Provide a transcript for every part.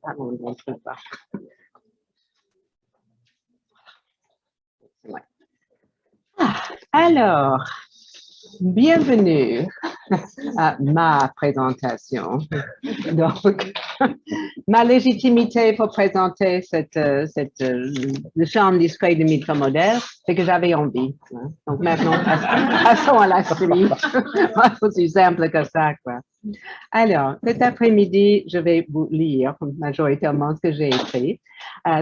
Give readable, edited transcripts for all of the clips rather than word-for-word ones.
Pardon, je ne trouve pas. Ouais. Alors, bienvenue à ma présentation. Donc, ma légitimité pour présenter le champ discret de micromodèle, c'est que j'avais envie. Hein. Donc maintenant, passons à la suite. C'est aussi simple que ça, quoi. Alors, cet après-midi, je vais vous lire majoritairement ce que j'ai écrit.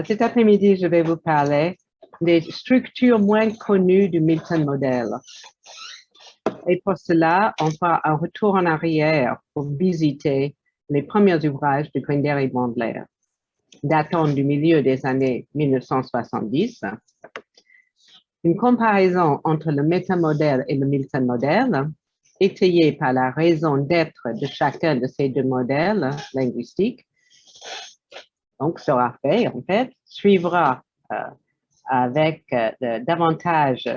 Cet après-midi, je vais vous parler des structures moins connues du Milton Model. Et pour cela, on fera un retour en arrière pour visiter les premiers ouvrages de Grinder et Bandler, datant du milieu des années 1970. Une comparaison entre le métamodèle et le Milton Model, étayée par la raison d'être de chacun de ces deux modèles linguistiques, donc sera fait, en fait, suivra avec davantage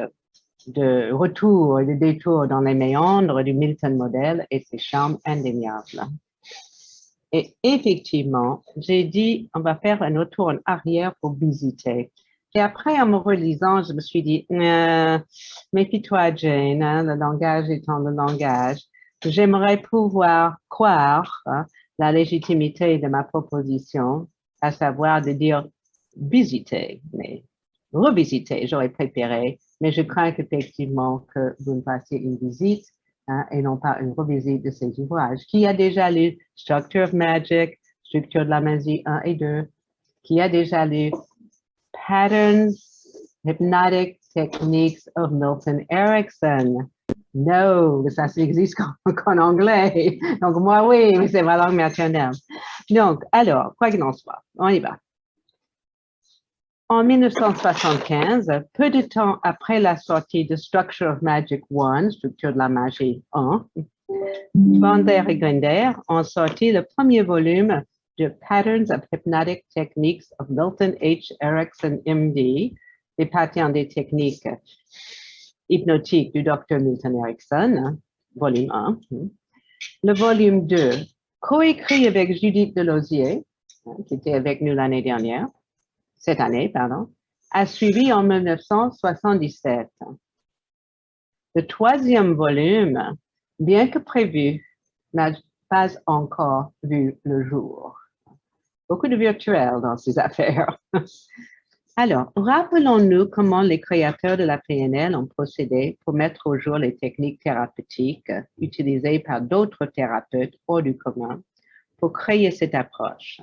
de retour et de détour dans les méandres du Milton Model et ses charmes indéniables. Et effectivement, j'ai dit, on va faire un retour en arrière pour visiter. Et après, en me relisant, je me suis dit, méfie-toi, Jane, hein, le langage étant le langage. J'aimerais pouvoir croire la légitimité de ma proposition, à savoir de dire visiter, mais revisiter, j'aurais préféré, mais je crains qu'effectivement que vous me fassiez une visite et non pas une revisite de ces ouvrages. Qui a déjà lu Structure of Magic, Structure de la magie 1 et 2? Qui a déjà lu Patterns, Hypnotic Techniques of Milton Erickson? Non, ça existe qu'en anglais. Donc, moi, oui, mais c'est ma langue maternelle. Donc, alors, quoi qu'il en soit, on y va. En 1975, peu de temps après la sortie de Structure of Magic 1, Structure de la magie 1, Bandler et Grinder ont sorti le premier volume de Patterns of Hypnotic Techniques of Milton H. Erickson, M.D., des patterns des techniques hypnotiques du Dr. Milton Erickson, volume 1. Le volume 2, coécrit avec Judith Delosier, qui était avec nous l'année dernière, cette année, pardon, a suivi en 1977. Le troisième volume, bien que prévu, n'a pas encore vu le jour. Beaucoup de virtuel dans ces affaires. Alors, rappelons-nous comment les créateurs de la PNL ont procédé pour mettre au jour les techniques thérapeutiques utilisées par d'autres thérapeutes hors du commun pour créer cette approche.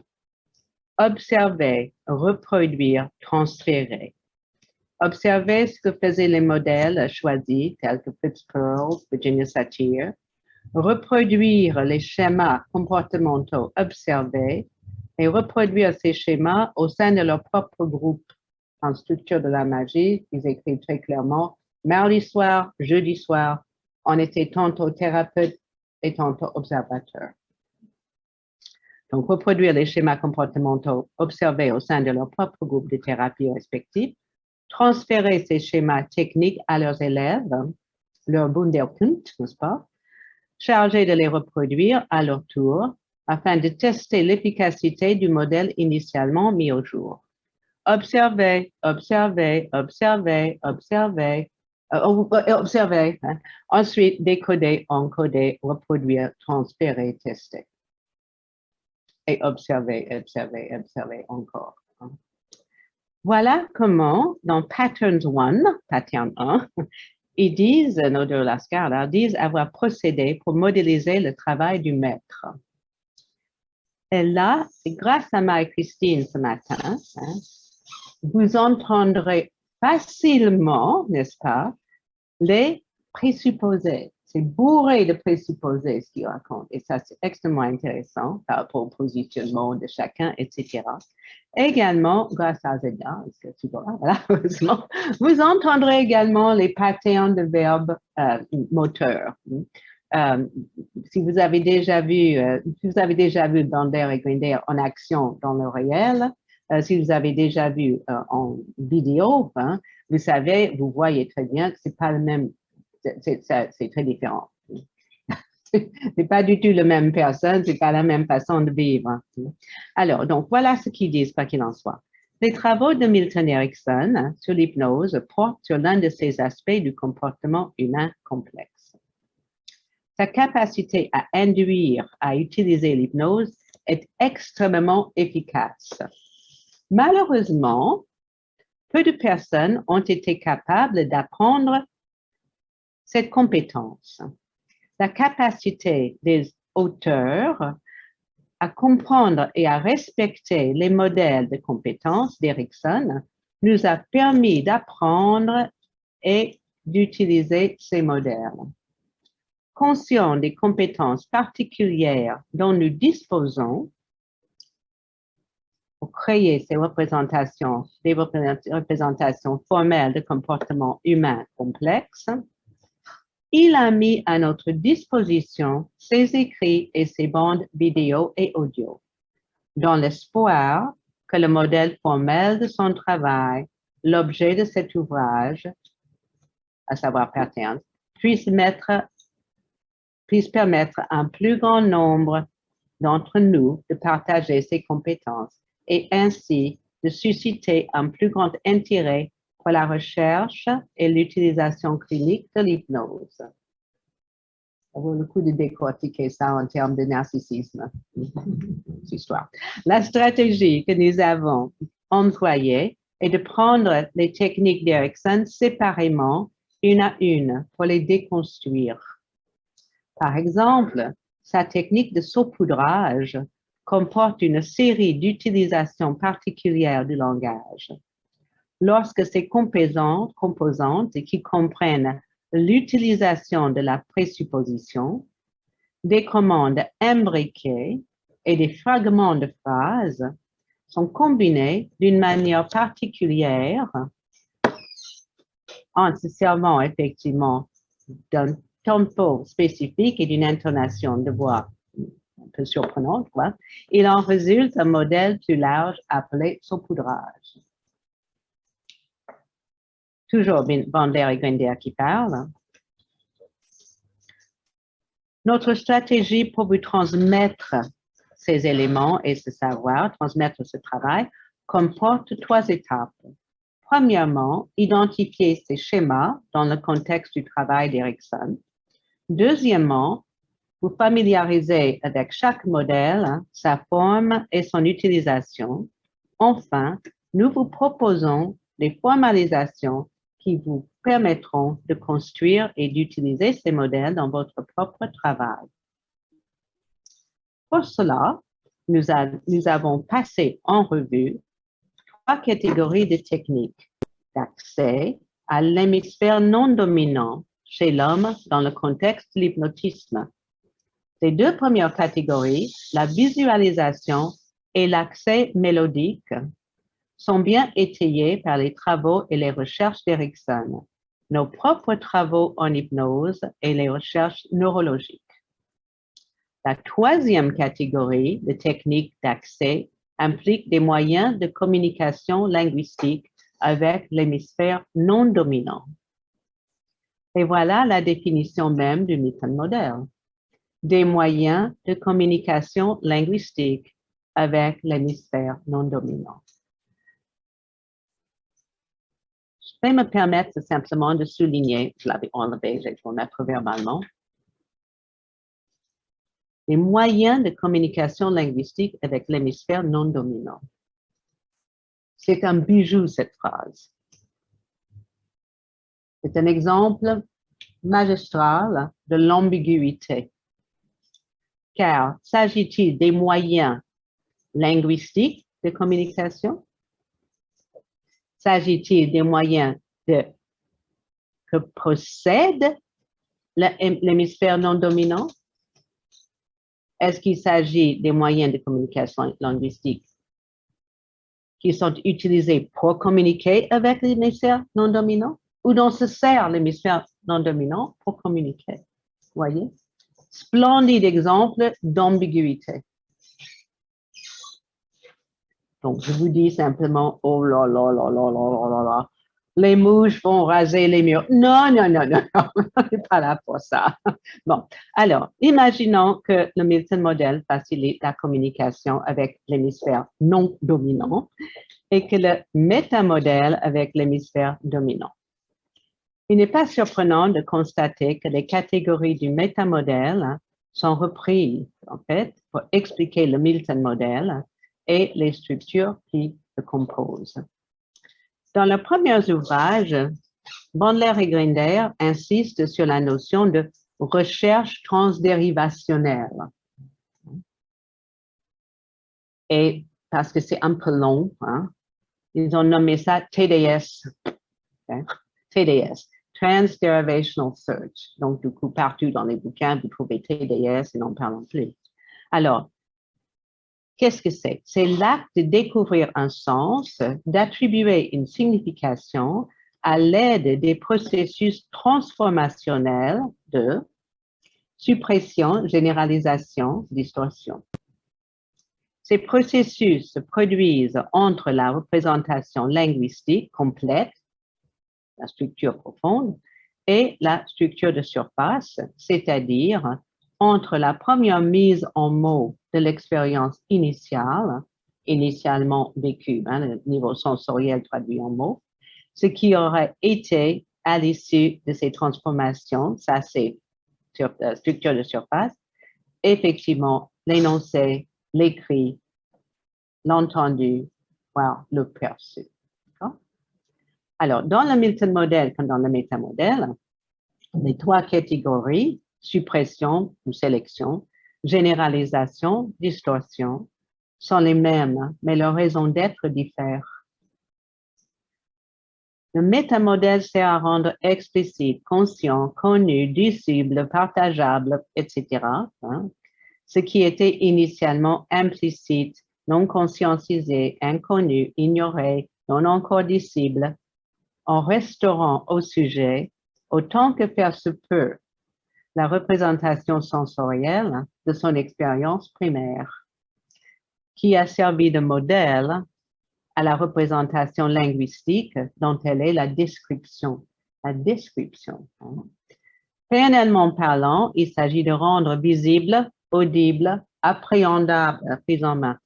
Observer, reproduire, transférer. Observer ce que faisaient les modèles choisis, tels que Fritz Perls, Virginia Satir. Reproduire les schémas comportementaux observés et reproduire ces schémas au sein de leur propre groupe. En structure de la magie, ils écrivent très clairement, mardi soir, jeudi soir, on était tantôt thérapeute et tantôt observateur. Donc, reproduire les schémas comportementaux observés au sein de leur propre groupe de thérapie respectif, transférer ces schémas techniques à leurs élèves, leur Wunderkind, n'est-ce pas, chargés de les reproduire à leur tour afin de tester l'efficacité du modèle initialement mis au jour. Observer, observer, observer, observer, observer. Hein. Ensuite, décoder, encoder, reproduire, transférer, tester. Et observer, observer, observer encore. Voilà comment, dans Pattern 1, ils disent, nos de la Scala, disent avoir procédé pour modéliser le travail du maître. Et là, grâce à Marie-Christine ce matin, vous entendrez facilement, n'est-ce pas, les présupposés. C'est bourré de présupposés ce qu'il raconte. Et ça, c'est extrêmement intéressant par rapport au positionnement de chacun, etc. Également, grâce à Zeda, voilà, heureusement, vous entendrez également les patterns de verbes moteurs. Si vous avez déjà vu Bandler et Grinder en action dans le réel, si vous avez déjà vu en vidéo, hein, vous savez, vous voyez très bien que c'est pas le même, c'est très différent. C'est pas du tout la même personne, c'est pas la même façon de vivre. Alors, donc, voilà ce qu'ils disent, quoi qu'il en soit. Les travaux de Milton Erickson sur l'hypnose portent sur l'un de ces aspects du comportement humain complexe. Sa capacité à induire, à utiliser l'hypnose est extrêmement efficace. Malheureusement, peu de personnes ont été capables d'apprendre cette compétence. La capacité des auteurs à comprendre et à respecter les modèles de compétences d'Erickson nous a permis d'apprendre et d'utiliser ces modèles. Conscient des compétences particulières dont nous disposons pour créer ces représentations, des représentations formelles de comportement humain complexe, il a mis à notre disposition ses écrits et ses bandes vidéo et audio, dans l'espoir que le modèle formel de son travail, l'objet de cet ouvrage, à savoir Pattern, puisse permettre à un plus grand nombre d'entre nous de partager ses compétences et ainsi de susciter un plus grand intérêt pour la recherche et l'utilisation clinique de l'hypnose. Ça vaut le coup de décortiquer ça en termes de narcissisme. Histoire. La stratégie que nous avons employée est de prendre les techniques d'Erickson séparément, une à une, pour les déconstruire. Par exemple, sa technique de saupoudrage comporte une série d'utilisations particulières du langage. Lorsque ces composantes qui comprennent l'utilisation de la présupposition, des commandes imbriquées et des fragments de phrases sont combinés d'une manière particulière en se servant effectivement d'un tempo spécifique et d'une intonation de voix un peu surprenante, quoi. Il en résulte un modèle plus large appelé saupoudrage. Toujours Bandler et Grinder qui parlent. Notre stratégie pour vous transmettre ces éléments et ce savoir, transmettre ce travail, comporte 3 étapes. Premièrement, identifier ces schémas dans le contexte du travail d'Erickson. Deuxièmement, vous familiariser avec chaque modèle, sa forme et son utilisation. Enfin, nous vous proposons des formalisations qui vous permettront de construire et d'utiliser ces modèles dans votre propre travail. Pour cela, nous avons passé en revue 3 catégories de techniques d'accès à l'hémisphère non dominant chez l'homme dans le contexte de l'hypnotisme. Les 2 premières catégories, la visualisation et l'accès mélodique, sont bien étayées par les travaux et les recherches d'Erickson, nos propres travaux en hypnose et les recherches neurologiques. La 3e catégorie de techniques d'accès implique des moyens de communication linguistique avec l'hémisphère non dominant. Et voilà la définition même du Milton Model. Des moyens de communication linguistique avec l'hémisphère non dominant. Je vais me permettre simplement de souligner, je l'avais enlevé, je vais le mettre verbalement, les moyens de communication linguistique avec l'hémisphère non dominant. C'est un bijou, cette phrase. C'est un exemple magistral de l'ambiguïté. Car s'agit-il des moyens linguistiques de communication? S'agit-il des moyens que possède l'hémisphère non dominant? Est-ce qu'il s'agit des moyens de communication linguistique qui sont utilisés pour communiquer avec l'hémisphère non dominant ou dont se sert l'hémisphère non dominant pour communiquer? Voyez? Splendide exemple d'ambiguïté. Donc, je vous dis simplement, oh là là là là là là là là, les mouches vont raser les murs. Non, non, non, non, non, on n'est pas là pour ça. Bon, alors, imaginons que le Milton modèle facilite la communication avec l'hémisphère non dominant et que le métamodèle avec l'hémisphère dominant. Il n'est pas surprenant de constater que les catégories du métamodèle sont reprises, en fait, pour expliquer le Milton modèle et les structures qui le composent. Dans leurs premiers ouvrages, Bandler et Grinder insistent sur la notion de recherche transdérivationnelle. Et parce que c'est un peu long, hein, ils ont nommé ça TDS. Okay? TDS, Transderivational Search. Donc, du coup, partout dans les bouquins, vous trouvez TDS et n'en parlons plus. Alors, qu'est-ce que c'est? C'est l'acte de découvrir un sens, d'attribuer une signification à l'aide des processus transformationnels de suppression, généralisation, distorsion. Ces processus se produisent entre la représentation linguistique complète, la structure profonde, et la structure de surface, c'est-à-dire entre la première mise en mots de l'expérience initiale, initialement vécue, hein, le niveau sensoriel traduit en mots, ce qui aurait été à l'issue de ces transformations, ça c'est structure de surface, effectivement l'énoncé, l'écrit, l'entendu, voire le perçu. Alors, dans le Milton modèle comme dans le métamodèle, les trois catégories, suppression ou sélection, généralisation, distorsion, sont les mêmes, mais leurs raisons d'être diffèrent. Le métamodèle sert à rendre explicite, conscient, connu, dissible, partageable, etc., hein, ce qui était initialement implicite, non conscientisé, inconnu, ignoré, non encore dissible, en restaurant au sujet, autant que faire se peut, la représentation sensorielle de son expérience primaire, qui a servi de modèle à la représentation linguistique dont elle est la description. La description. Réellement parlant, il s'agit de rendre visible, audible, appréhendable, prise en main,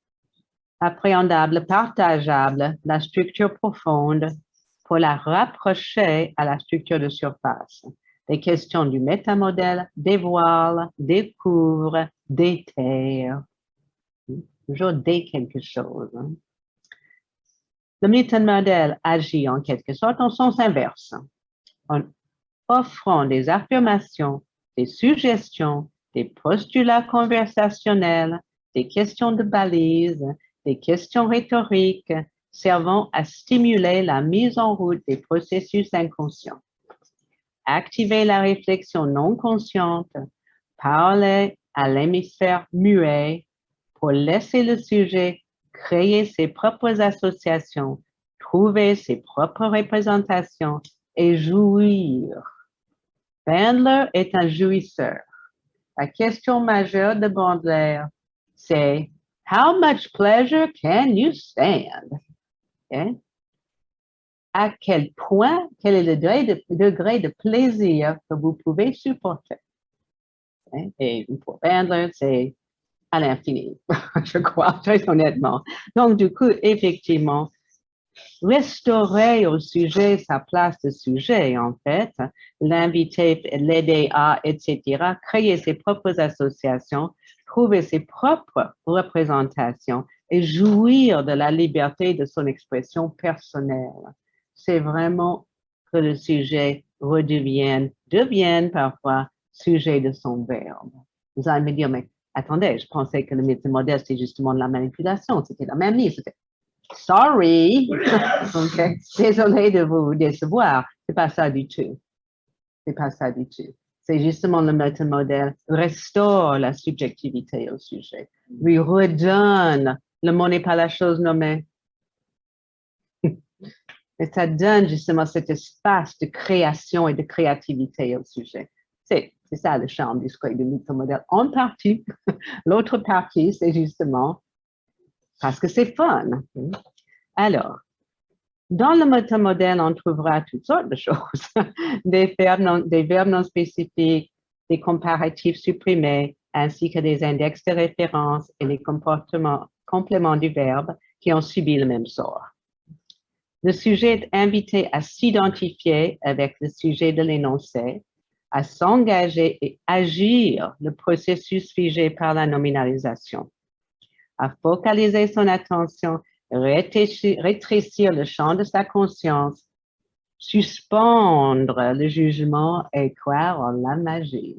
appréhendable, partageable, la structure profonde pour la rapprocher à la structure de surface. Les questions du métamodèle dévoilent, découvrent, déterrent. Toujours dès quelque chose. Hein. Le métamodèle agit en quelque sorte en sens inverse, en offrant des affirmations, des suggestions, des postulats conversationnels, des questions de balises, des questions rhétoriques, servant à stimuler la mise en route des processus inconscients. Activer la réflexion non consciente, parler à l'hémisphère muet pour laisser le sujet créer ses propres associations, trouver ses propres représentations et jouir. Bandler est un jouisseur. La question majeure de Bandler, c'est « How much pleasure can you stand? Okay? » À quel point, quel est le degré de plaisir que vous pouvez supporter? Okay? Et pour Bandler, c'est à l'infini, je crois, très honnêtement. Donc, du coup, effectivement, restaurer au sujet sa place de sujet, en fait, l'inviter, l'aider à, etc., créer ses propres associations, trouver ses propres représentations et jouir de la liberté de son expression personnelle. C'est vraiment que le sujet devienne parfois sujet de son verbe. Vous allez me dire, mais attendez, je pensais que le métamodèle, c'était justement de la manipulation, c'était la même mise. Sorry, okay. Désolé de vous décevoir, c'est pas ça du tout. C'est pas ça du tout. C'est justement le métamodèle restaure la subjectivité au sujet, lui redonne, le mot n'est pas la chose nommée. Et ça donne justement cet espace de création et de créativité au sujet. C'est ça le charme du métamodèle en partie. L'autre partie, c'est justement parce que c'est fun. Alors, Dans le métamodèle, on trouvera toutes sortes de choses, des verbes non spécifiques, des comparatifs supprimés, ainsi que des index de référence et les compléments du verbe qui ont subi le même sort. Le sujet est invité à s'identifier avec le sujet de l'énoncé, à s'engager et agir le processus figé par la nominalisation, à focaliser son attention, rétrécir le champ de sa conscience, suspendre le jugement et croire en la magie.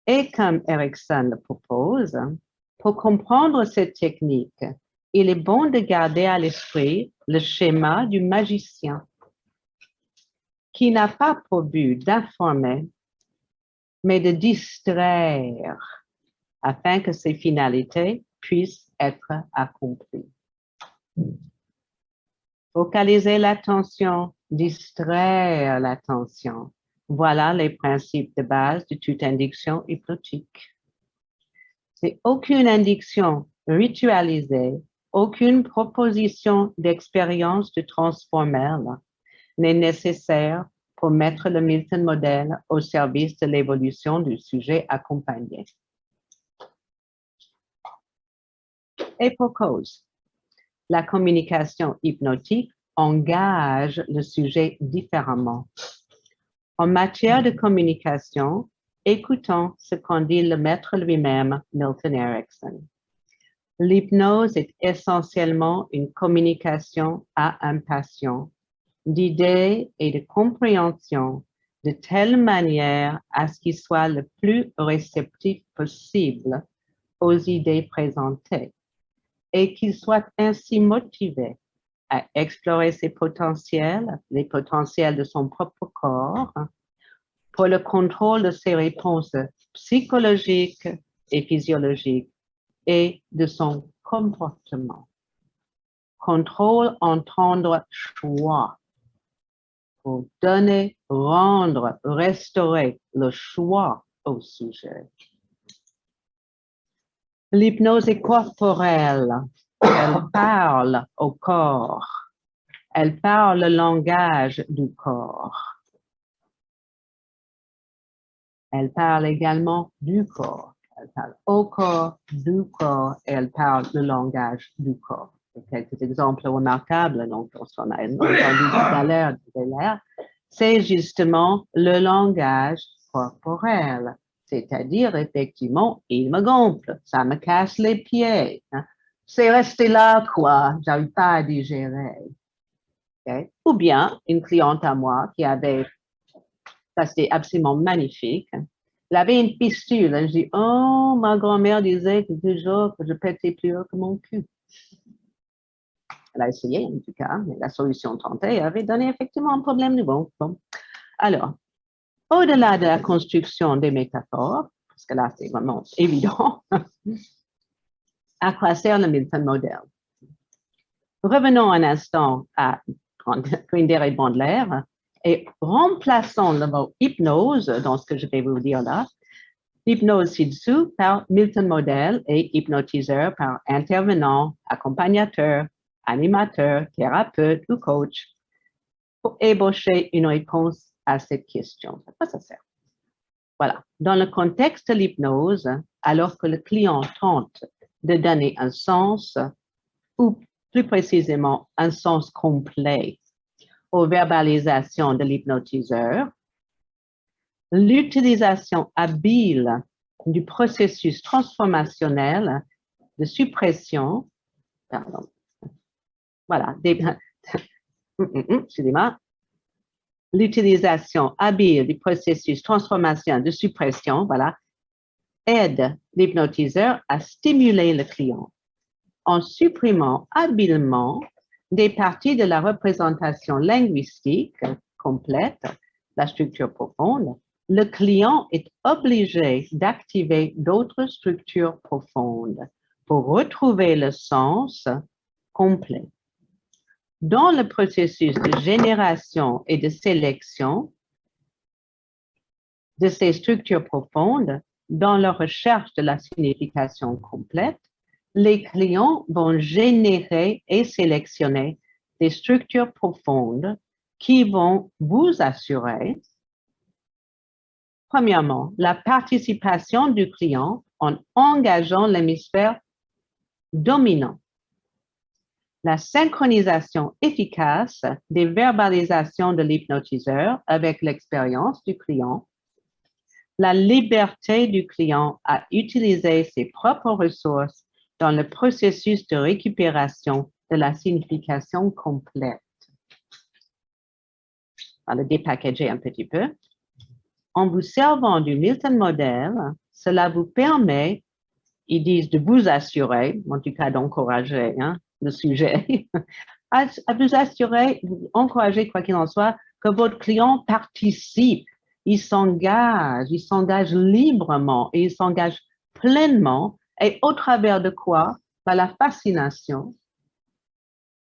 Et comme Erikson le propose, pour comprendre cette technique, il est bon de garder à l'esprit le schéma du magicien, qui n'a pas pour but d'informer, mais de distraire, afin que ses finalités puissent être accomplies. Focaliser l'attention, distraire l'attention. Voilà les principes de base de toute induction hypnotique. C'est aucune induction ritualisée, aucune proposition d'expérience de transformeur n'est nécessaire pour mettre le Milton modèle au service de l'évolution du sujet accompagné. Et pour cause, la communication hypnotique engage le sujet différemment. En matière de communication, écoutons ce qu'en dit le maître lui-même, Milton Erickson. L'hypnose est essentiellement une communication à un patient d'idées et de compréhension de telle manière à ce qu'il soit le plus réceptif possible aux idées présentées et qu'il soit ainsi motivé à explorer ses potentiels, les potentiels de son propre corps, pour le contrôle de ses réponses psychologiques et physiologiques et de son comportement. Contrôle, entendre, choix. Pour donner, rendre, restaurer le choix au sujet. L'hypnose est corporelle. Elle parle au corps. Elle parle le langage du corps. Elle parle également du corps. Elle parle au corps, du corps, et elle parle le langage du corps. Quelques exemples remarquables, donc, on a entendu tout à l'heure, c'est justement le langage corporel. C'est-à-dire, effectivement, il me gonfle, ça me casse les pieds. Hein. C'est resté là, quoi, j'arrive pas à digérer. Okay? Ou bien, une cliente à moi qui avait, ça c'était absolument magnifique, elle avait une fistule. Je dis, oh, ma grand-mère disait que toujours que je pétais plus haut que mon cul. Elle a essayé, en tout cas, mais la solution tentée avait donné effectivement un problème de bon. Alors, au-delà de la construction des métaphores, parce que là, c'est vraiment évident, à quoi sert le Milton modèle? Revenons un instant à Grinder et Bandler et remplaçons le mot hypnose dans ce que je vais vous dire là. Hypnose ci-dessous par Milton modèle et hypnotiseur par intervenant, accompagnateur, animateur, thérapeute ou coach pour ébaucher une réponse à cette question. À quoi ça sert? Voilà. Dans le contexte de l'hypnose, alors que le client tente de donner un sens, ou plus précisément un sens complet aux verbalisations de l'hypnotiseur, l'utilisation habile du processus transformationnel de suppression, pardon, voilà, excusez-moi, l'utilisation habile du processus transformationnel de suppression, voilà, aide l'hypnotiseur à stimuler le client en supprimant habilement des parties de la représentation linguistique complète, la structure profonde. Le client est obligé d'activer d'autres structures profondes pour retrouver le sens complet. Dans le processus de génération et de sélection de ces structures profondes, dans leur recherche de la signification complète, les clients vont générer et sélectionner des structures profondes qui vont vous assurer, premièrement, la participation du client en engageant l'hémisphère dominant, la synchronisation efficace des verbalisations de l'hypnotiseur avec l'expérience du client, la liberté du client à utiliser ses propres ressources dans le processus de récupération de la signification complète. On va le dépackager un petit peu. En vous servant du Milton Model, cela vous permet, ils disent, de vous assurer, en tout cas d'encourager le sujet, à vous assurer, vous encourager, quoi qu'il en soit, que votre client participe, il s'engage librement et il s'engage pleinement, et au travers de quoi? Par la fascination,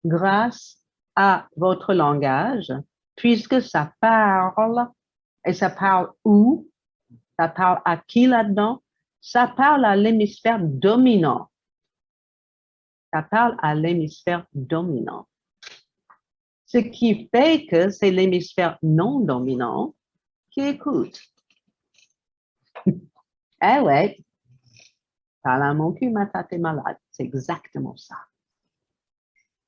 grâce à votre langage, puisque ça parle, et ça parle où? Ça parle à qui là-dedans? Ça parle à l'hémisphère dominant. Ça parle à l'hémisphère dominant. Ce qui fait que c'est l'hémisphère non dominant qui écoute. Eh ouais, parle à mon cul, ma tête est malade. C'est exactement ça.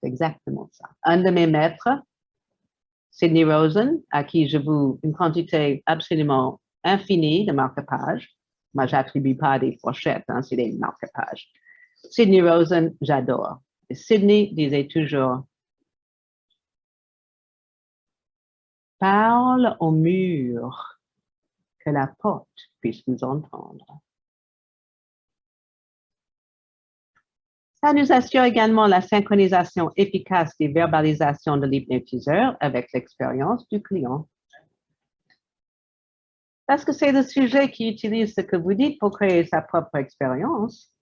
C'est exactement ça. Un de mes maîtres, Sidney Rosen, à qui je voue une quantité absolument infinie de marque-pages. Moi, j'attribue pas des fourchettes, c'est des marque-pages. Sidney Rosen, j'adore. Et Sidney disait toujours, parle au mur, que la porte puisse vous entendre. Ça nous assure également la synchronisation efficace des verbalisations de l'hypnotiseur avec l'expérience du client. Parce que c'est le sujet qui utilise ce que vous dites pour créer sa propre expérience.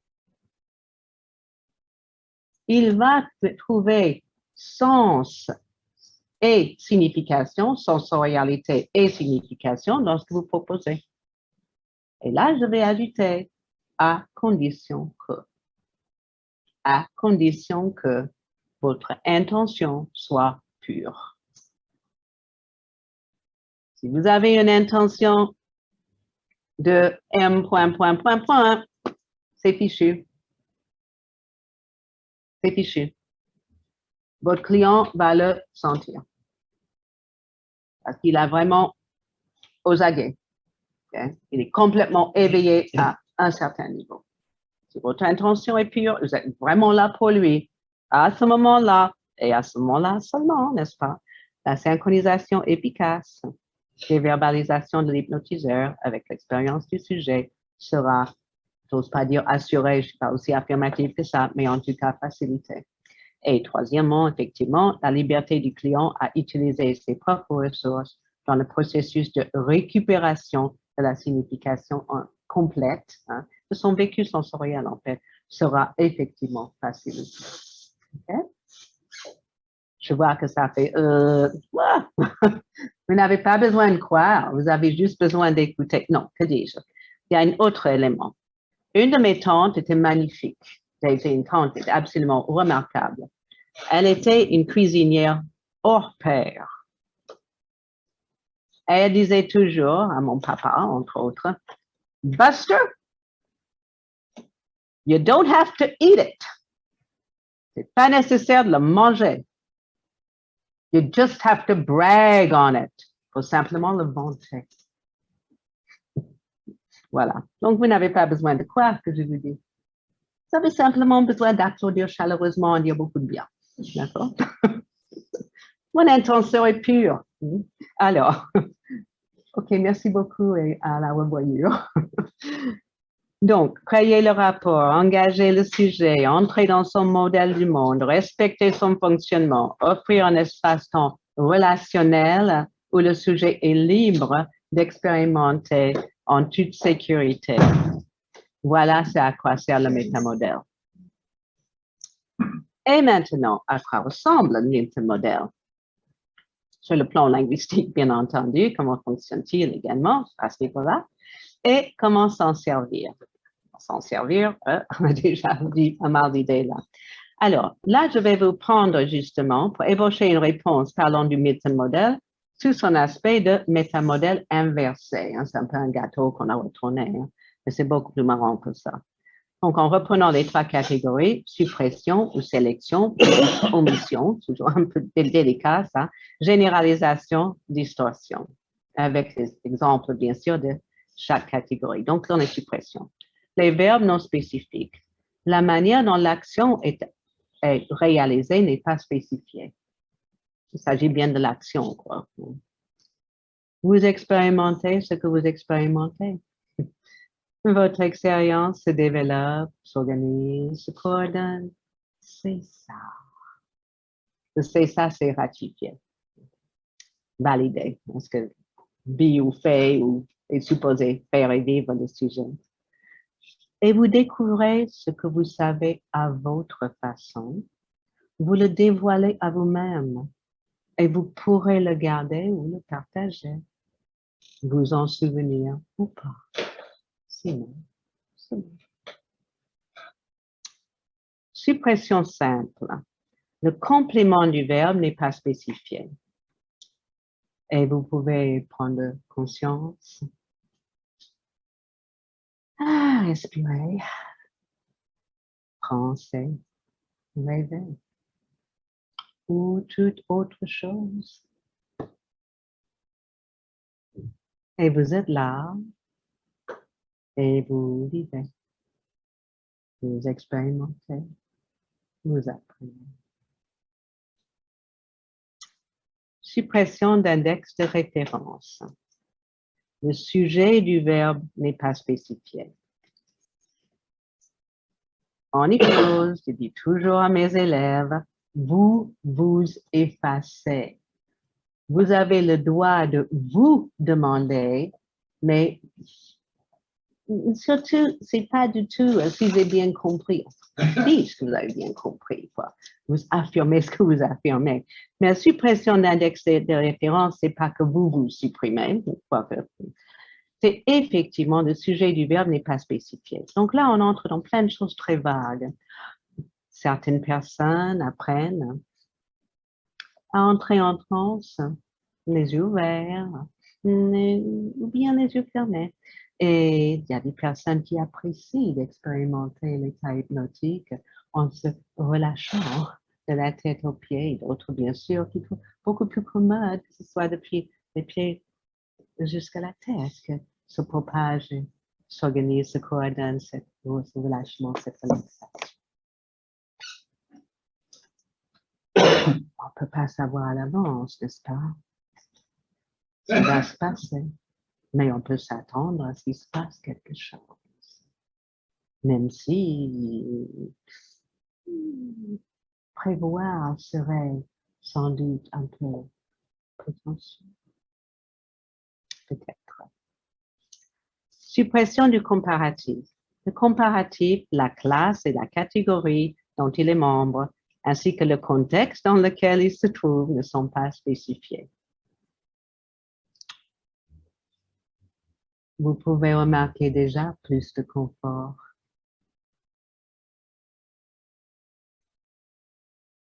Il va trouver sens et signification, sensorialité et signification dans ce que vous proposez. Et là, je vais ajouter à condition que votre intention soit pure. Si vous avez une intention de M, c'est fichu. C'est fichu. Votre client va le sentir. Parce qu'il a vraiment aux aguets. Okay? Il est complètement éveillé à un certain niveau. Si votre intention est pure, vous êtes vraiment là pour lui. À ce moment-là, et à ce moment-là seulement, n'est-ce pas? La synchronisation efficace des verbalisations de l'hypnotiseur avec l'expérience du sujet sera, j'ose pas dire assurée, je ne suis pas aussi affirmative que ça, mais en tout cas facilitée. Et troisièmement, effectivement, la liberté du client à utiliser ses propres ressources dans le processus de récupération de la signification complète de son vécu sensoriel, en fait, sera effectivement facilité. Okay? Je vois que ça fait vous n'avez pas besoin de croire, vous avez juste besoin d'écouter. Non, que dis-je? Il y a un autre élément. Une de mes tantes était magnifique. C'était une tante absolument remarquable. Elle était une cuisinière hors pair. Elle disait toujours à mon papa, entre autres, Buster, you don't have to eat it. C'est pas nécessaire de le manger. You just have to brag on it. Il faut simplement le vanter. Voilà. Donc, vous n'avez pas besoin de croire que je vous dis. Vous avez simplement besoin d'applaudir chaleureusement et dire beaucoup de bien. D'accord? Mon intention est pure. Alors, OK, merci beaucoup et à la revoyure. Donc, créer le rapport, engager le sujet, entrer dans son modèle du monde, respecter son fonctionnement, offrir un espace-temps relationnel où le sujet est libre d'expérimenter en toute sécurité. Voilà, c'est à quoi sert le métamodèle. Et maintenant, à quoi ressemble le métamodèle? Sur le plan linguistique, bien entendu, comment fonctionne-t-il également à ce niveau-là? Et comment s'en servir? S'en servir, on a déjà dit pas mal d'idées là. Alors, là, je vais vous prendre justement pour ébaucher une réponse parlant du métamodèle sous son aspect de métamodèle inversé. C'est un peu un gâteau qu'on a retourné, mais c'est beaucoup plus marrant que ça. Donc, en reprenant les trois catégories, suppression ou sélection, omission, toujours un peu délicat ça, généralisation, distorsion, avec les exemples, bien sûr, de chaque catégorie. Donc, on est suppression. Les verbes non spécifiques. La manière dont l'action est réalisée n'est pas spécifiée. Il s'agit bien de l'action, quoi. Vous expérimentez ce que vous expérimentez. Votre expérience se développe, s'organise, se coordonne. C'est ça. C'est ça, c'est ratifié. Validé. Parce que vit ou fait ou est supposé faire et vivre le sujet. Et vous découvrez ce que vous savez à votre façon. Vous le dévoilez à vous-même et vous pourrez le garder ou le partager. Vous en souvenir ou pas. Sinon, c'est bon. Suppression simple. Le complément du verbe n'est pas spécifié. Et vous pouvez prendre conscience. Respirer. Penser. Rêver. Ou toute autre chose. Et vous êtes là. Et vous vivez. Vous expérimentez. Vous apprenez. Suppression d'index de référence. Le sujet du verbe n'est pas spécifié. En hypnose, je dis toujours à mes élèves, vous effacez. Vous avez le droit de vous demander, mais surtout, c'est pas du tout si j'ai bien compris. Dites que vous avez bien compris, quoi. Vous affirmez ce que vous affirmez. Mais la suppression d'index de référence, c'est pas que vous supprimez, c'est effectivement le sujet du verbe n'est pas spécifié. Donc là, on entre dans plein de choses très vagues. Certaines personnes apprennent à entrer en transe, les yeux ouverts, ou bien les yeux fermés. Et il y a des personnes qui apprécient d'expérimenter l'état hypnotique en se relâchant de la tête aux pieds, d'autres bien sûr qui trouvent beaucoup plus commode que ce soit depuis les pieds jusqu'à la tête que se propage, s'organise, se coordonne ce relâchement, cette relaxation. On ne peut pas savoir à l'avance, n'est-ce pas? Ça va se passer. Mais on peut s'attendre à ce qu'il se passe quelque chose. Même si prévoir serait sans doute un peu prétentieux. Peut-être. Suppression du comparatif. Le comparatif, la classe et la catégorie dont il est membre, ainsi que le contexte dans lequel il se trouve ne sont pas spécifiés. Vous pouvez remarquer déjà plus de confort.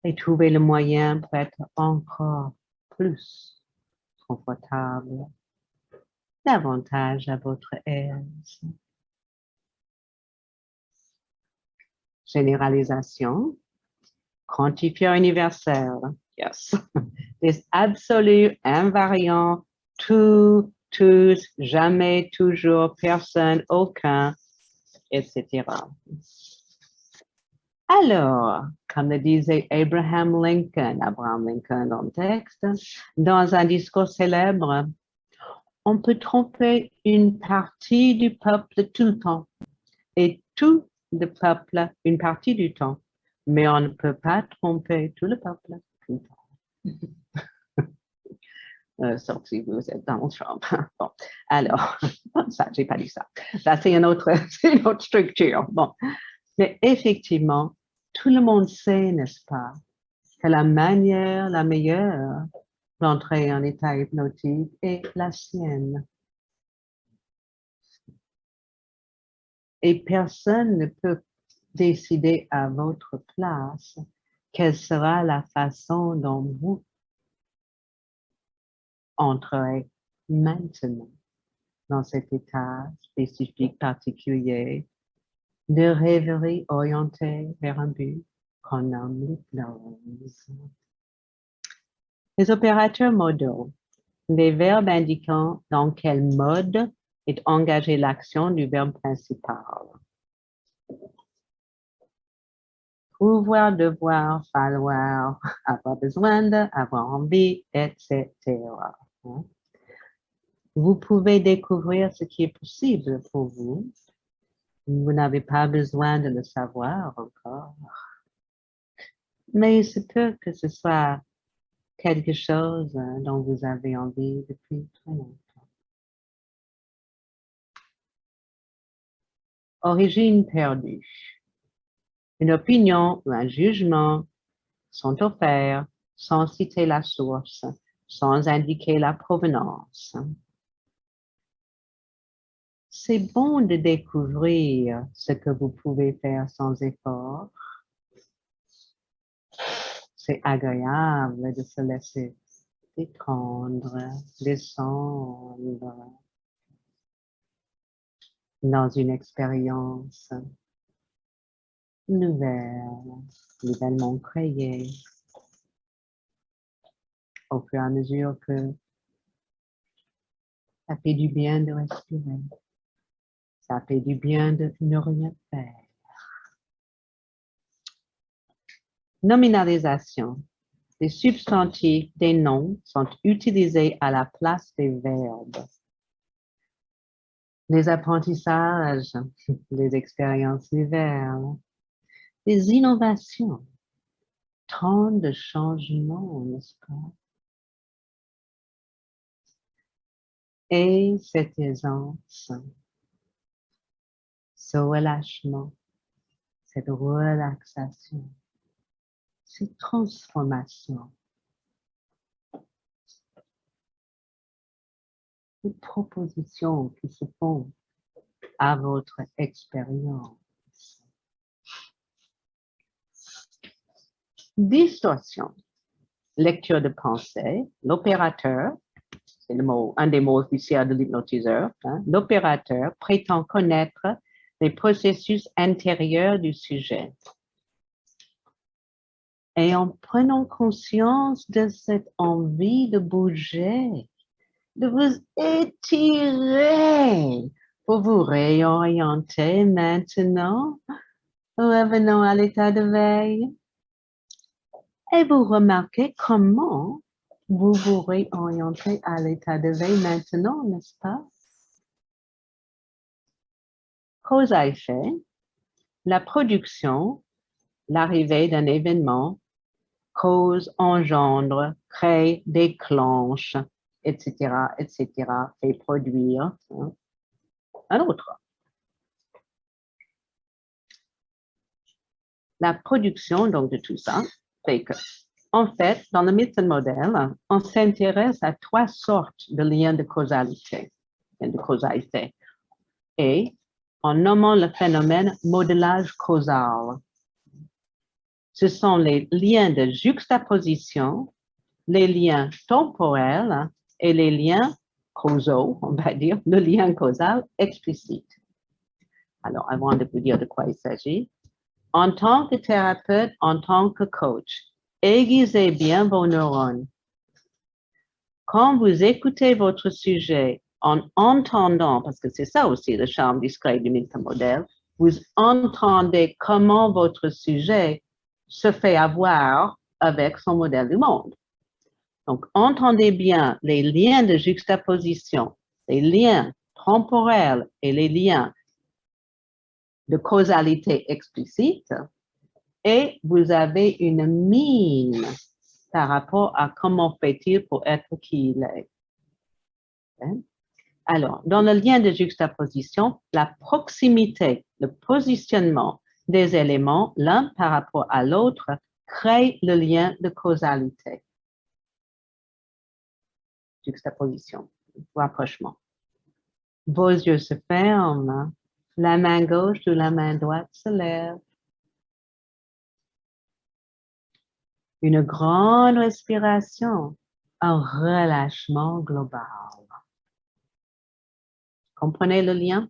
Et trouver le moyen pour être encore plus confortable, davantage à votre aise. Généralisation, quantifieur universel, yes. Des absolus invariants, tout, tous, jamais, toujours, personne, aucun, etc. Alors, comme le disait Abraham Lincoln dans le texte, dans un discours célèbre, on peut tromper une partie du peuple tout le temps et tout le peuple une partie du temps, mais on ne peut pas tromper tout le peuple tout le temps. Sauf si vous êtes Donald Trump. Bon, alors, ça, j'ai pas dit ça. Ça, c'est une autre structure. Bon, mais effectivement, tout le monde sait, n'est-ce pas, que la manière la meilleure d'entrer en état hypnotique est la sienne. Et personne ne peut décidez à votre place quelle sera la façon dont vous entrerez maintenant dans cet état spécifique particulier de rêverie orientée vers un but qu'on nomme l'hypnose. Les opérateurs modaux, les verbes indiquant dans quel mode est engagée l'action du verbe principal. Pouvoir, devoir, falloir, avoir besoin de, avoir envie, etc. Vous pouvez découvrir ce qui est possible pour vous. Vous n'avez pas besoin de le savoir encore. Mais il se peut que ce soit quelque chose dont vous avez envie depuis très longtemps. Origine perdue. Une opinion ou un jugement sont offerts sans citer la source, sans indiquer la provenance. C'est bon de découvrir ce que vous pouvez faire sans effort. C'est agréable de se laisser détendre, descendre dans une expérience nouvelle, nouvellement créée, au fur et à mesure que ça fait du bien de respirer, ça fait du bien de ne rien faire. Nominalisation. Les substantifs des noms sont utilisés à la place des verbes. Les apprentissages, les expériences nouvelles, les innovations, tant de changements, n'est-ce pas? Et cette aisance, ce relâchement, cette relaxation, cette transformation, les propositions qui se font à votre expérience. Distorsion, lecture de pensée, l'opérateur, c'est le mot, un des mots officiels de l'hypnotiseur, l'opérateur prétend connaître les processus intérieurs du sujet. Et en prenant conscience de cette envie de bouger, de vous étirer pour vous réorienter maintenant, revenons à l'état de veille. Et vous remarquez comment vous vous réorientez à l'état de veille maintenant, n'est-ce pas? Cause à effet, la production, l'arrivée d'un événement, cause, engendre, crée, déclenche, etc., etc., fait produire un autre. La production, donc, de tout ça, fait que, en fait, dans le Milton Model, on s'intéresse à trois sortes de liens de causalité, de cause à effet, et en nommant le phénomène modelage causal. Ce sont les liens de juxtaposition, les liens temporels et les liens causaux, on va dire, le lien causal explicite. Alors, avant de vous dire de quoi il s'agit, en tant que thérapeute, en tant que coach, aiguisez bien vos neurones. Quand vous écoutez votre sujet en entendant, parce que c'est ça aussi le charme discret du Milton Model, vous entendez comment votre sujet se fait avoir avec son modèle du monde. Donc, entendez bien les liens de juxtaposition, les liens temporels et les liens de causalité explicite, et vous avez une mine par rapport à comment fait-il pour être qui il est. Alors, dans le lien de juxtaposition, la proximité, le positionnement des éléments l'un par rapport à l'autre crée le lien de causalité. Juxtaposition, rapprochement. Vos yeux se ferment, la main gauche ou la main droite se lève. Une grande respiration, un relâchement global. Comprenez le lien?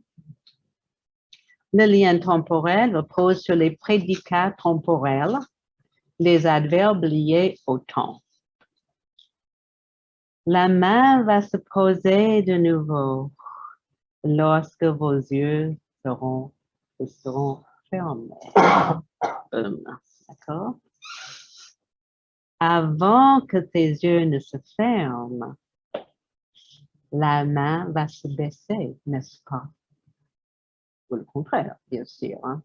Le lien temporel repose sur les prédicats temporels, les adverbes liés au temps. La main va se poser de nouveau lorsque vos yeux seront fermés. D'accord? Avant que tes yeux ne se ferment, la main va se baisser, n'est-ce pas? Ou le contraire, bien sûr. Hein?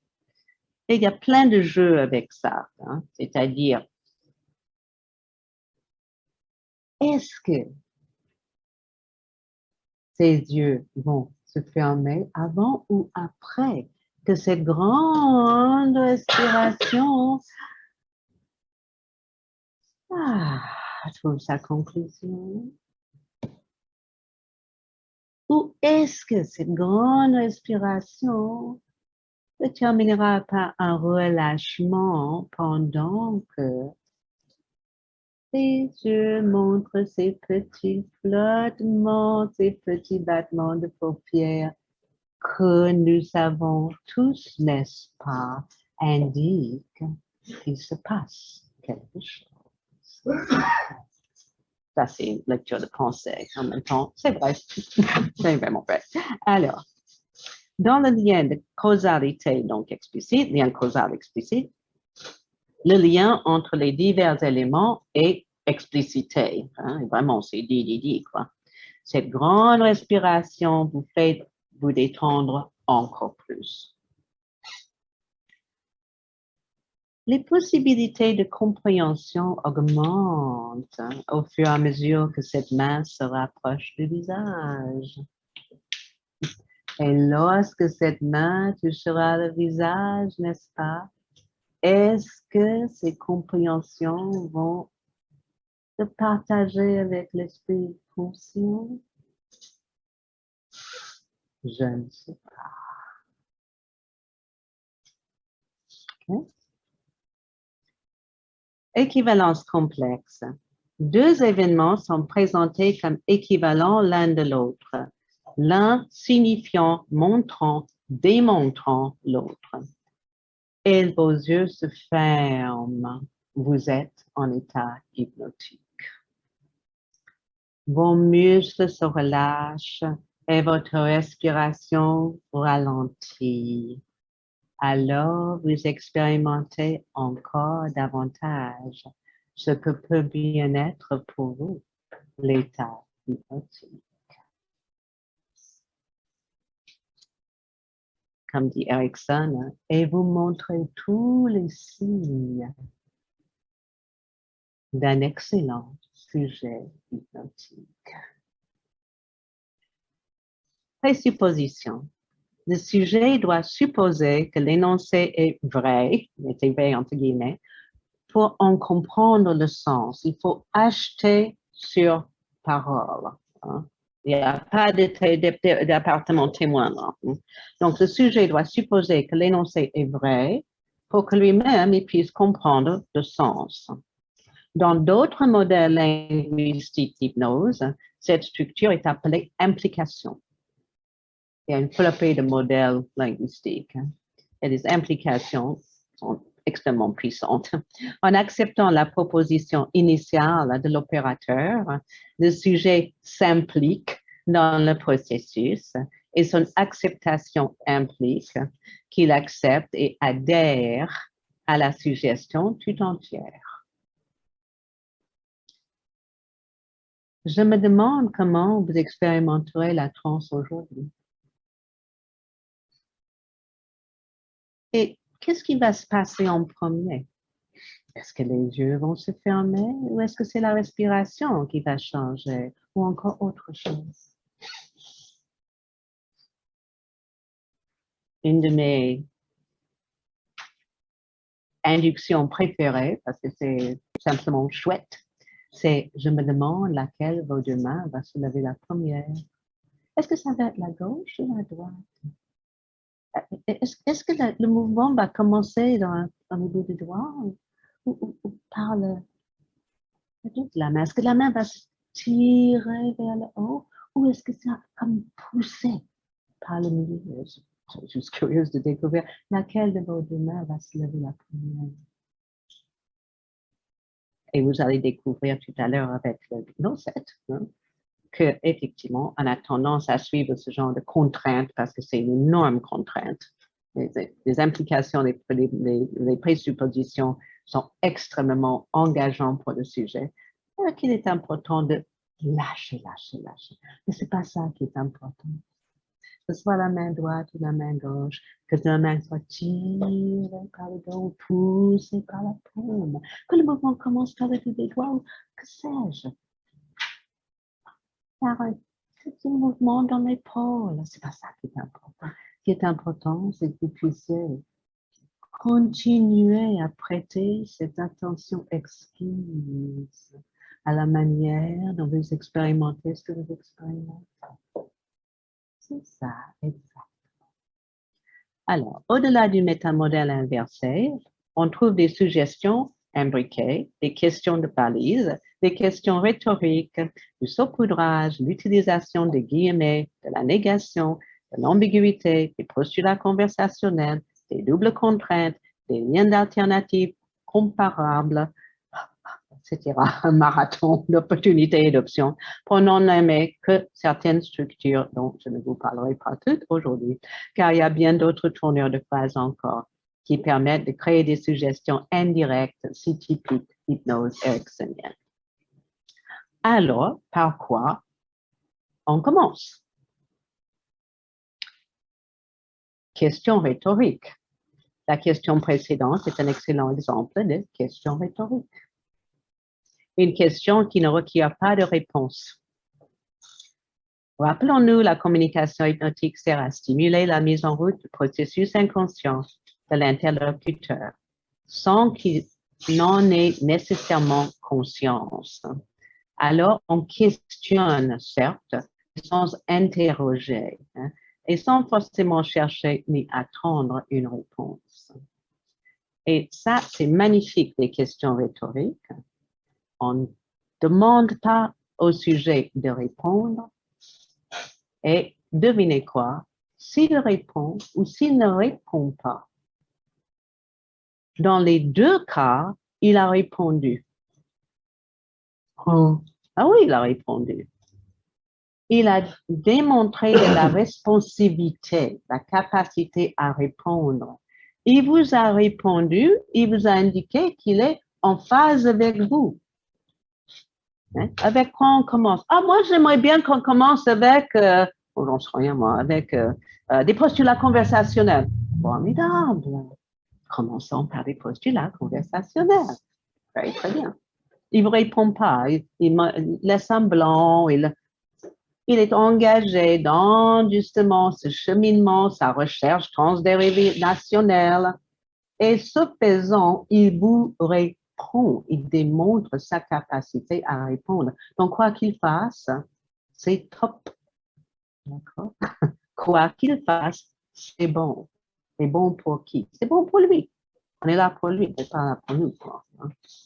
Et il y a plein de jeux avec ça. Hein? C'est-à-dire, est-ce que tes yeux vont se fermer avant ou après que cette grande respiration trouve sa conclusion? Ou est-ce que cette grande respiration se terminera par un relâchement pendant que tes yeux montrent ces petits flottements, ces petits battements de paupières que nous savons tous, n'est-ce pas, indiquent qu'il se passe quelque chose. Ça, c'est une lecture de pensée en même temps. C'est vrai, c'est vraiment vrai. Alors, dans le lien de causalité donc explicite, lien causal explicite, le lien entre les divers éléments est explicité. Hein, vraiment, c'est dit, quoi. Cette grande respiration vous fait vous détendre encore plus. Les possibilités de compréhension augmentent au fur et à mesure que cette main se rapproche du visage. Et lorsque cette main touchera le visage, n'est-ce pas, est-ce que ces compréhensions vont se partager avec l'esprit conscient? Je ne sais pas. Okay. Équivalence complexe. Deux événements sont présentés comme équivalents l'un de l'autre, l'un signifiant, montrant, démontrant l'autre. Et vos yeux se ferment. Vous êtes en état hypnotique. Vos muscles se relâchent et votre respiration ralentit. Alors vous expérimentez encore davantage ce que peut bien être pour vous l'état hypnotique. Comme dit Erickson, et vous montrez tous les signes d'un excellent sujet hypnotique. Présupposition. Le sujet doit supposer que l'énoncé est vrai, mettez vrai entre guillemets, pour en comprendre le sens. Il faut acheter sur parole. Hein. Il n'y a pas d'appartement témoin. Là. Donc, le sujet doit supposer que l'énoncé est vrai pour que lui-même il puisse comprendre le sens. Dans d'autres modèles linguistiques d'hypnose, cette structure est appelée implication. Il y a une flopée de modèles linguistiques. Et les implications sont extrêmement puissantes. En acceptant la proposition initiale de l'opérateur, le sujet s'implique dans le processus et son acceptation implique qu'il accepte et adhère à la suggestion tout entière. Je me demande comment vous expérimenterez la transe aujourd'hui. Et qu'est-ce qui va se passer en premier? Est-ce que les yeux vont se fermer ou est-ce que c'est la respiration qui va changer ou encore autre chose? Une de mes inductions préférées, parce que c'est simplement chouette, c'est je me demande laquelle de vos deux mains va se lever la première. Est-ce que ça va être la gauche ou la droite? Est-ce que le mouvement va commencer dans le bout du doigt ou par la main. Est-ce que la main va se tirer vers le haut ou est-ce que ça comme poussé par le milieu? Je suis juste curieuse de découvrir laquelle de vos deux mains va se lever la première. Et vous allez découvrir tout à l'heure avec le 7 que effectivement, on a tendance à suivre ce genre de contraintes parce que c'est une énorme contrainte. Les implications, les présuppositions sont extrêmement engageantes pour le sujet. Alors qu'il est important de lâcher. Mais c'est pas ça qui est important. Que ce soit la main droite ou la main gauche, que la main soit tirée par le dos ou poussée par la paume, que le mouvement commence par le bout des doigts ou que sais-je. Par un petit mouvement dans l'épaule, c'est pas ça qui est important. Ce qui est important, c'est que vous puissiez continuer à prêter cette attention exquise à la manière dont vous expérimentez ce que vous expérimentez. C'est ça, exactement. Alors, au-delà du métamodèle inversé, on trouve des suggestions imbriquées, des questions de balise, des questions rhétoriques, du saupoudrage, l'utilisation des guillemets, de la négation, de l'ambiguïté, des postulats conversationnels, des doubles contraintes, des liens d'alternatives comparables, etc. Un marathon d'opportunités et d'options pour n'en nommer que certaines structures dont je ne vous parlerai pas toutes aujourd'hui, car il y a bien d'autres tournures de phrases encore qui permettent de créer des suggestions indirectes si typiques d'hypnose ericksonienne. Alors, par quoi on commence? Question rhétorique. La question précédente est un excellent exemple de question rhétorique. Une question qui ne requiert pas de réponse. Rappelons-nous, la communication hypnotique sert à stimuler la mise en route du processus inconscient de l'interlocuteur, sans qu'il n'en ait nécessairement conscience. Alors, on questionne, certes, sans interroger, et sans forcément chercher ni attendre une réponse. Et ça, c'est magnifique, les questions rhétoriques. On ne demande pas au sujet de répondre, et devinez quoi, s'il répond ou s'il ne répond pas, dans les deux cas, il a répondu. Ah oui, il a répondu. Il a démontré de la responsivité, la capacité à répondre. Il vous a répondu, il vous a indiqué qu'il est en phase avec vous. Avec quoi on commence? Ah, moi, j'aimerais bien qu'on commence avec, j'en sais rien moi, avec des postulats conversationnels. Formidable. Commençons par des postulats conversationnels. Très, très bien. Il ne vous répond pas, il laisse semblant, il est engagé dans justement ce cheminement, sa recherche transdérivationnelle. Et ce faisant, il vous répond, il démontre sa capacité à répondre. Donc, quoi qu'il fasse, c'est top. D'accord? Quoi qu'il fasse, c'est bon. C'est bon pour qui? C'est bon pour lui. On est là pour lui, on n'est pas là pour nous. Quoi.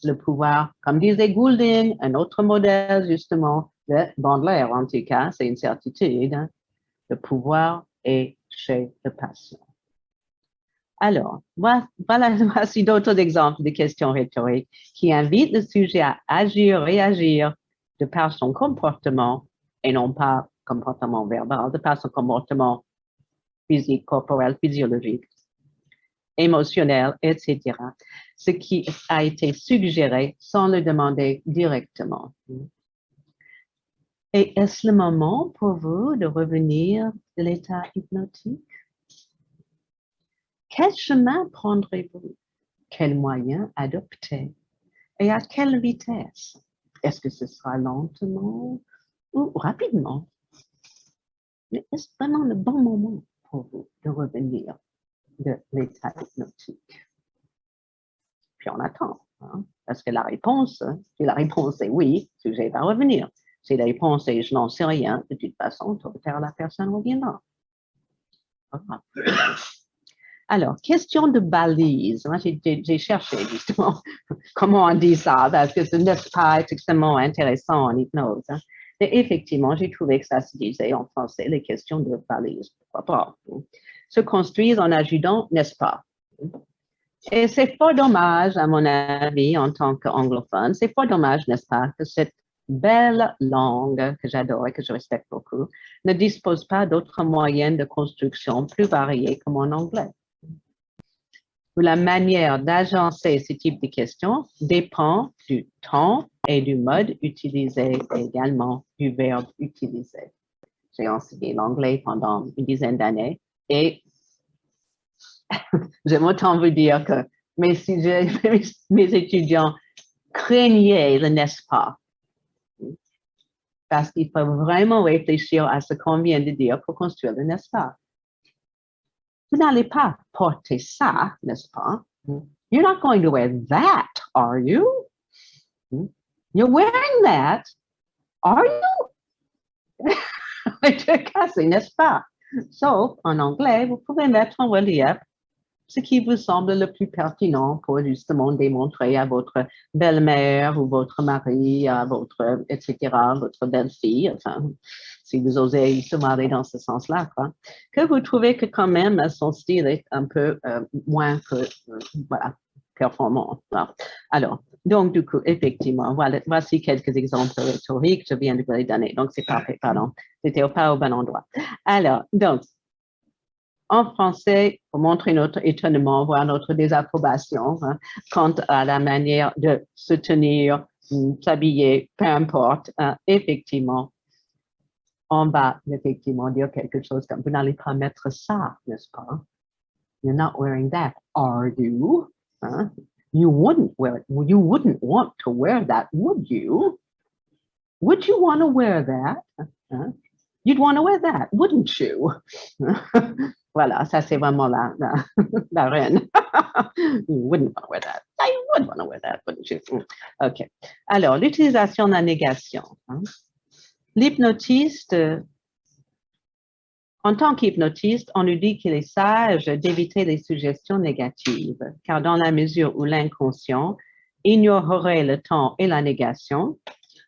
Le pouvoir, comme disait Goulding, un autre modèle justement, de Bandler en tout cas, c'est une certitude, le pouvoir est chez le patient. Alors, voici d'autres exemples de questions rhétoriques qui invitent le sujet à agir, réagir de par son comportement et non pas comportement verbal, de par son comportement physique, corporel, physiologique, émotionnel, etc. Ce qui a été suggéré sans le demander directement. Et est-ce le moment pour vous de revenir de l'état hypnotique? Quel chemin prendrez-vous? Quels moyens adopter? Et à quelle vitesse? Est-ce que ce sera lentement ou rapidement? Mais est-ce vraiment le bon moment pour vous de revenir de l'état hypnotique? Puis on attend, parce que la réponse, si la réponse est oui, le sujet va revenir. Si la réponse est je n'en sais rien, de toute façon, tôt ou tard, la personne reviendra. Voilà. Alors, question de balise. Moi, j'ai cherché justement comment on dit ça, parce que ce n'est pas extrêmement intéressant en hypnose. Hein. Et effectivement, j'ai trouvé que ça se disait en français, les questions de balise. Pourquoi pas? Se construisent en ajoutant, n'est-ce pas? Et c'est fort dommage, à mon avis, en tant qu'anglophone, c'est fort dommage, n'est-ce pas, que cette belle langue que j'adore et que je respecte beaucoup ne dispose pas d'autres moyens de construction plus variés comme en anglais. La manière d'agencer ce type de questions dépend du temps et du mode utilisé et également du verbe utilisé. J'ai enseigné l'anglais pendant une dizaine d'années et j'aime autant vous dire que mes sujets, mes étudiants craignaient le n'est-ce pas. Parce qu'il faut vraiment réfléchir à ce qu'on vient de dire pour construire le n'est-ce pas. Vous n'allez pas porter ça, n'est-ce pas? You're not going to wear that, are you? You're wearing that, are you? C'est cassé, n'est-ce pas? Sauf en anglais, vous pouvez mettre en relief ce qui vous semble le plus pertinent pour justement démontrer à votre belle-mère ou votre mari, à votre, etc., votre belle-fille, enfin, si vous osez se marrer dans ce sens-là, quoi, que vous trouvez que quand même son style est un peu moins que, voilà, performant. Voilà. Alors, donc du coup, effectivement, voilà, voici quelques exemples rhétoriques, je viens de vous les donner, donc c'est parfait, pardon, c'était pas au bon endroit. Alors, donc, en français, pour montrer notre étonnement, voire notre désapprobation hein, quant à la manière de se tenir, s'habiller, peu importe, hein, effectivement, on va effectivement dire quelque chose comme vous n'allez pas mettre ça, n'est-ce pas? You're not wearing that, are you? Hein? You wouldn't wear it. You wouldn't want to wear that, would you? Would you want to wear that? Hein? You'd want to wear that, wouldn't you? Voilà, ça c'est vraiment la reine. You wouldn't want to wear that. I would want to wear that, wouldn't you? OK. Alors, l'utilisation de la négation. Hein. L'hypnotiste, en tant qu'hypnotiste, on nous dit qu'il est sage d'éviter les suggestions négatives, car dans la mesure où l'inconscient ignorerait le temps et la négation,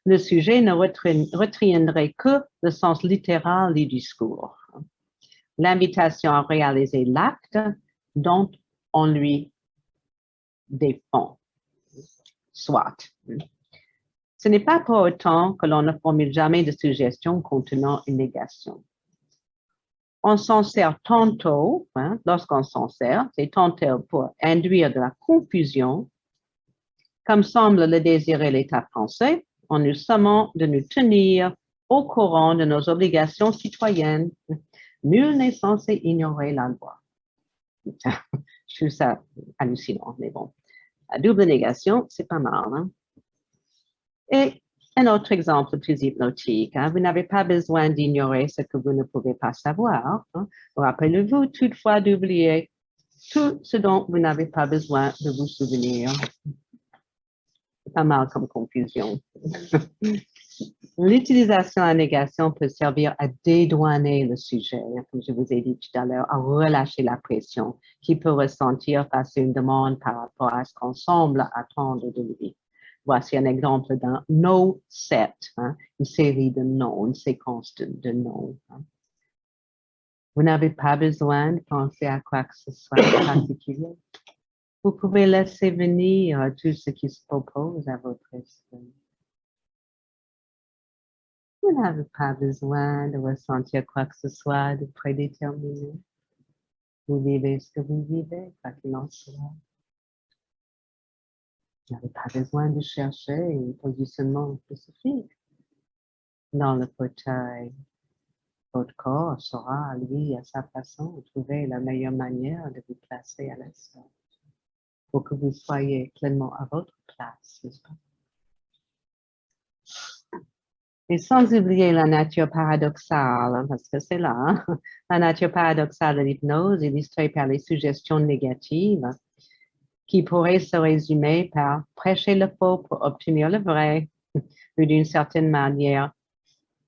le sujet ne retiendrait que le sens littéral du discours. L'invitation à réaliser l'acte dont on lui défend. Soit. Ce n'est pas pour autant que l'on ne formule jamais de suggestions contenant une négation. On s'en sert tantôt, hein, lorsqu'on s'en sert, c'est tantôt pour induire de la confusion, comme semble le désirer l'État français, en nous sommant de nous tenir au courant de nos obligations citoyennes. Nul n'est censé ignorer la loi. Je trouve ça hallucinant, mais bon. La double négation, c'est pas mal. Hein? Et un autre exemple plus hypnotique. Hein? Vous n'avez pas besoin d'ignorer ce que vous ne pouvez pas savoir. Hein? Rappelez-vous toutefois d'oublier tout ce dont vous n'avez pas besoin de vous souvenir. C'est pas mal comme confusion. L'utilisation de la négation peut servir à dédouaner le sujet, comme je vous ai dit tout à l'heure, à relâcher la pression qu'il peut ressentir face à une demande par rapport à ce qu'on semble attendre de lui. Voici un exemple d'un no set, hein, une série de noms, une séquence de noms. Hein. Vous n'avez pas besoin de penser à quoi que ce soit de particulier. Vous pouvez laisser venir tout ce qui se propose à votre esprit. Vous n'avez pas besoin de ressentir quoi que ce soit de prédéterminé. Vous vivez ce que vous vivez, quoi qu'il en soit. Vous n'avez pas besoin de chercher un positionnement spécifique dans le fauteuil. Votre corps saura, lui, à sa façon, trouver la meilleure manière de vous placer à l'instant pour que vous soyez pleinement à votre place, n'est-ce pas? Et sans oublier la nature paradoxale, parce que c'est là, hein, la nature paradoxale de l'hypnose, illustrée par les suggestions négatives, qui pourraient se résumer par prêcher le faux pour obtenir le vrai, ou d'une certaine manière,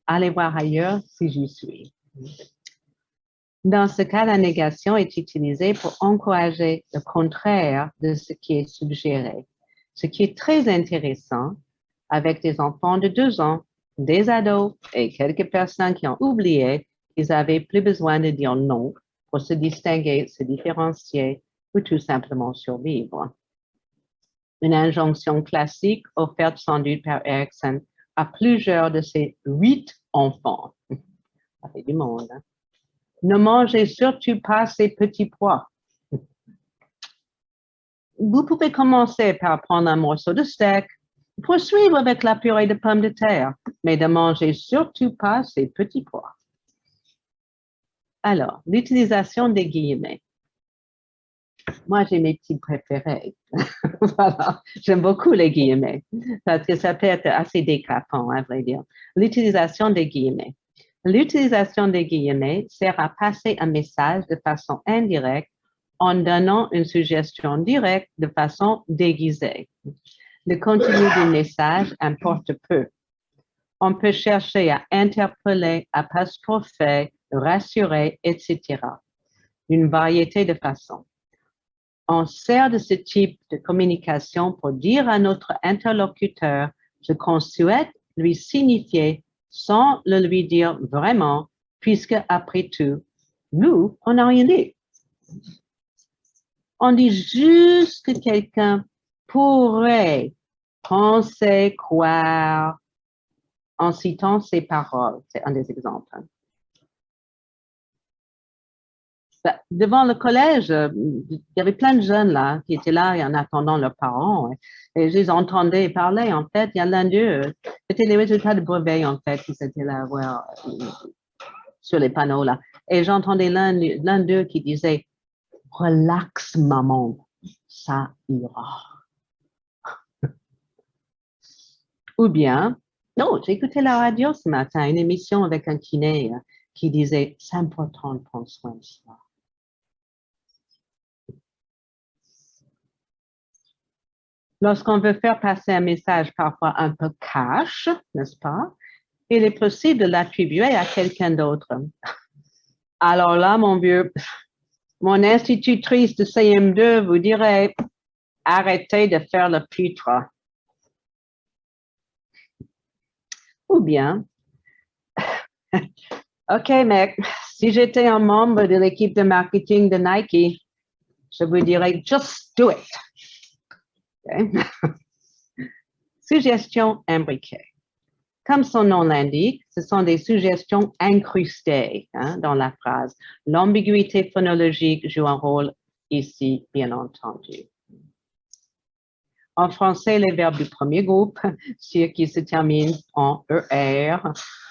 allez voir ailleurs si j'y suis. Dans ce cas, la négation est utilisée pour encourager le contraire de ce qui est suggéré, ce qui est très intéressant avec des enfants de 2 ans, des ados et quelques personnes qui ont oublié qu'ils avaient plus besoin de dire non pour se distinguer, se différencier ou tout simplement survivre. Une injonction classique offerte sans doute par Erikson à plusieurs de ses 8 enfants. Ça fait du monde, hein? Ne mangez surtout pas ces petits pois. Vous pouvez commencer par prendre un morceau de steak, poursuivre avec la purée de pommes de terre, mais ne mangez surtout pas ces petits pois. Alors, l'utilisation des guillemets. Moi, j'ai mes petits préférés. Voilà, j'aime beaucoup les guillemets parce que ça peut être assez décapant, à vrai dire. L'utilisation des guillemets. L'utilisation des guillemets sert à passer un message de façon indirecte en donnant une suggestion directe de façon déguisée. Le contenu du message importe peu. On peut chercher à interpeller, apostropher, rassurer, etc. Une variété de façons. On sert de ce type de communication pour dire à notre interlocuteur ce qu'on souhaite lui signifier sans le lui dire vraiment, puisque après tout, nous, on n'a rien dit. On dit juste que quelqu'un pourrait penser, croire, en citant ses paroles. C'est un des exemples. Devant le collège, il y avait plein de jeunes là qui étaient là en attendant leurs parents. Et je les entendais parler. En fait, il y a l'un d'eux, c'était les résultats de brevet en fait, qui étaient là sur les panneaux là. Et j'entendais l'un d'eux qui disait relax maman, ça ira. Ou bien, non, j'ai écouté la radio ce matin, une émission avec un kiné qui disait c'est important de prendre soin de soi. Lorsqu'on veut faire passer un message parfois un peu cash, n'est-ce pas? Il est possible de l'attribuer à quelqu'un d'autre. Alors là, mon vieux, mon institutrice de CM2 vous dirait, arrêtez de faire le pitre. Ou bien, OK, mec, si j'étais un membre de l'équipe de marketing de Nike, je vous dirais, just do it. Okay? Suggestions imbriquées. Comme son nom l'indique, ce sont des suggestions incrustées dans la phrase. L'ambiguïté phonologique joue un rôle ici, bien entendu. En français, les verbes du premier groupe, ceux qui se terminent en ER,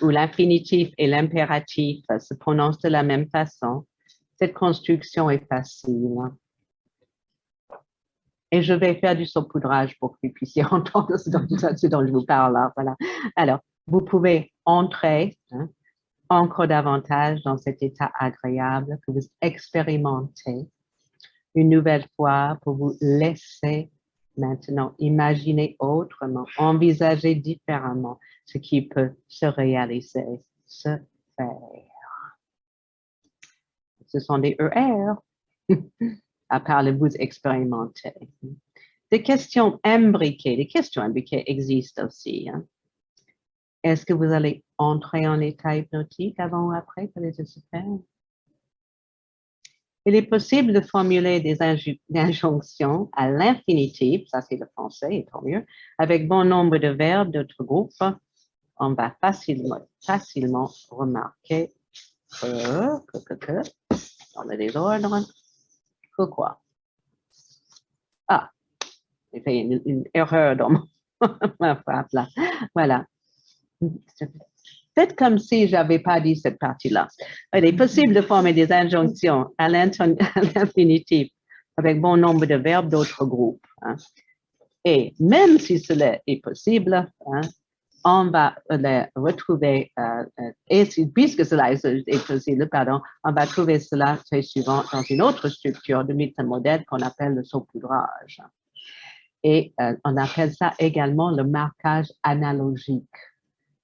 où l'infinitif et l'impératif se prononcent de la même façon, cette construction est facile. Et je vais faire du saupoudrage pour que vous puissiez entendre ce dont je vous parle là. Voilà. Alors, vous pouvez entrer encore davantage dans cet état agréable que vous expérimentez une nouvelle fois pour vous laisser maintenant imaginer autrement, envisager différemment ce qui peut se réaliser, se faire. Ce sont des ER, à part le vous expérimenter. Des questions imbriquées existent aussi. Est-ce que vous allez entrer en état hypnotique avant ou après que les se faire? Il est possible de formuler des injonctions à l'infinitif, ça c'est le français, et tant mieux, avec bon nombre de verbes d'autres groupes. On va facilement remarquer dans le désordre, que quoi? Ah, j'ai fait une erreur dans ma frappe là. Voilà. Faites comme si je n'avais pas dit cette partie-là. Il est possible de former des injonctions à l'infinitif avec bon nombre de verbes d'autres groupes. Et même si cela est possible, on va les retrouver, puisque cela est possible, on va trouver cela très souvent dans une autre structure de métamodèle qu'on appelle le saupoudrage. Et on appelle ça également le marquage analogique,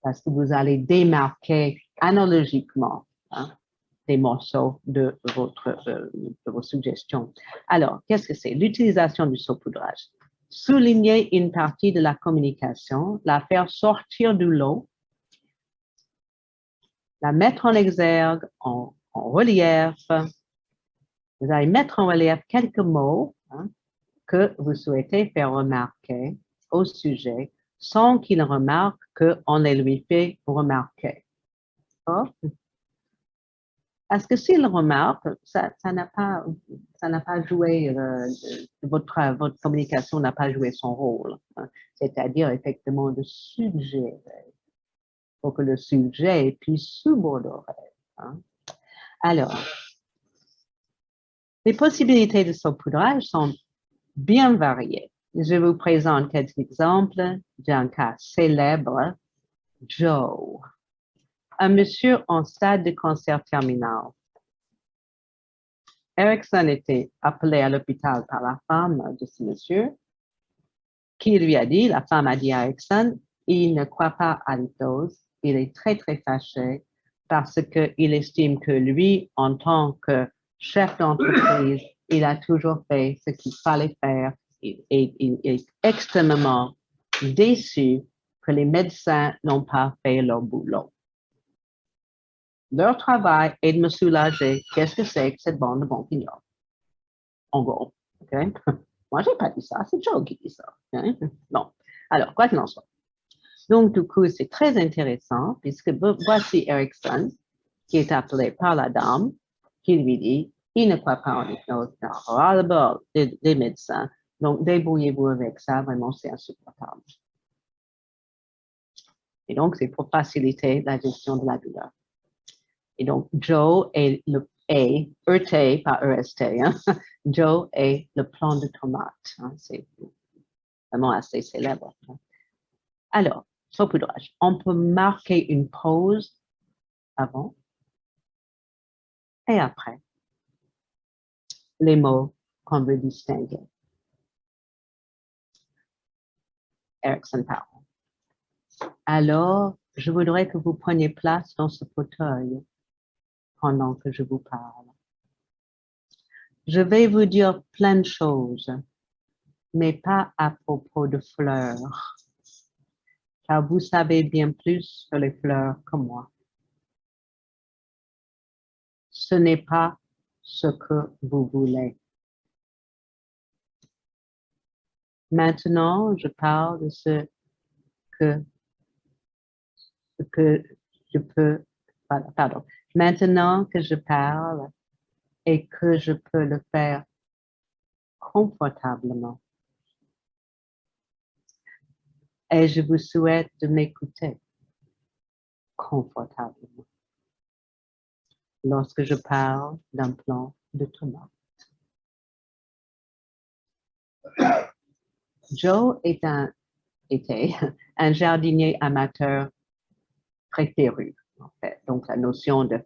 parce que vous allez démarquer analogiquement des morceaux de vos suggestions. Alors, qu'est-ce que c'est? L'utilisation du saupoudrage. Souligner une partie de la communication, la faire sortir du lot, la mettre en exergue, en relief. Vous allez mettre en relief quelques mots que vous souhaitez faire remarquer au sujet sans qu'il remarque qu'on les lui fait remarquer. Parce que s'il remarque, ça n'a pas joué, votre communication n'a pas joué son rôle. C'est-à-dire, effectivement, de suggérer pour que le sujet puisse suborder. Alors, les possibilités de saupoudrage sont bien variées. Je vous présente quelques exemples d'un cas célèbre, Joe, un monsieur en stade de cancer terminal. Erickson était appelé à l'hôpital par la femme de ce monsieur, qui lui a dit, la femme a dit à Erickson, il ne croit pas à l'hypnose, il est très, très fâché parce qu'il estime que lui, en tant que chef d'entreprise, il a toujours fait ce qu'il fallait faire et il est extrêmement déçu que les médecins n'ont pas fait leur boulot. Leur travail est de me soulager. Qu'est-ce que c'est que cette bande de bons pignons? En gros, OK? Moi, je n'ai pas dit ça, c'est Joe qui dit ça. Hein? Bon, alors, quoi qu'il en soit. Donc, du coup, c'est très intéressant puisque voici Erickson qui est appelé par la dame qui lui dit, il ne croit pas en hypnose, ras-le-bol des médecins. Donc, débrouillez-vous avec ça, vraiment, c'est insupportable. Et donc, c'est pour faciliter la gestion de la douleur. Et donc, Joe est ERT, pas EST, hein? Joe est le plan de tomate. Hein? C'est vraiment assez célèbre. Hein? Alors, saupoudrage. On peut marquer une pause avant et après les mots qu'on veut distinguer. Erickson parle. Alors, je voudrais que vous preniez place dans ce fauteuil pendant que je vous parle. Je vais vous dire plein de choses, mais pas à propos de fleurs, car vous savez bien plus sur les fleurs que moi. Ce n'est pas ce que vous voulez. Maintenant, je parle de ce que je peux, pardon, maintenant que je parle et que je peux le faire confortablement. Et je vous souhaite de m'écouter confortablement lorsque je parle d'un plan de tomate. Joe était un jardinier amateur préféré, en fait. Donc, la notion de...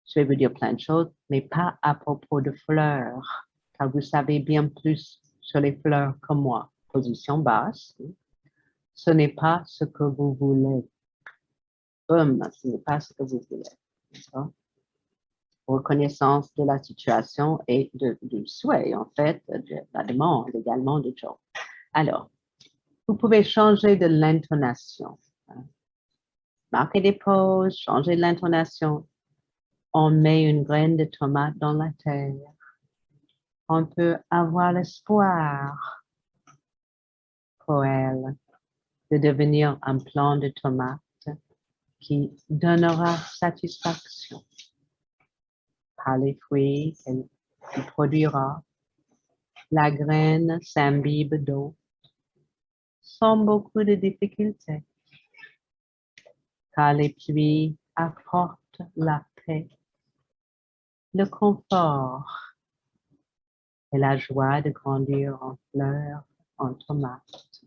Je vais vous dire plein de choses, mais pas à propos de fleurs, car vous savez bien plus sur les fleurs que moi. Position basse. Ce n'est pas ce que vous voulez. Ce n'est pas ce que vous voulez. Reconnaissance de la situation et du souhait, en fait, de la demande également de Joe. Alors, vous pouvez changer de l'intonation. Marquer des pauses, changer de l'intonation. On met une graine de tomate dans la terre. On peut avoir l'espoir pour elle de devenir un plant de tomate qui donnera satisfaction par les fruits qu'elle produira. La graine s'imbibe d'eau sans beaucoup de difficultés, car les pluies apportent la paix, le confort et la joie de grandir en fleurs, en tomates.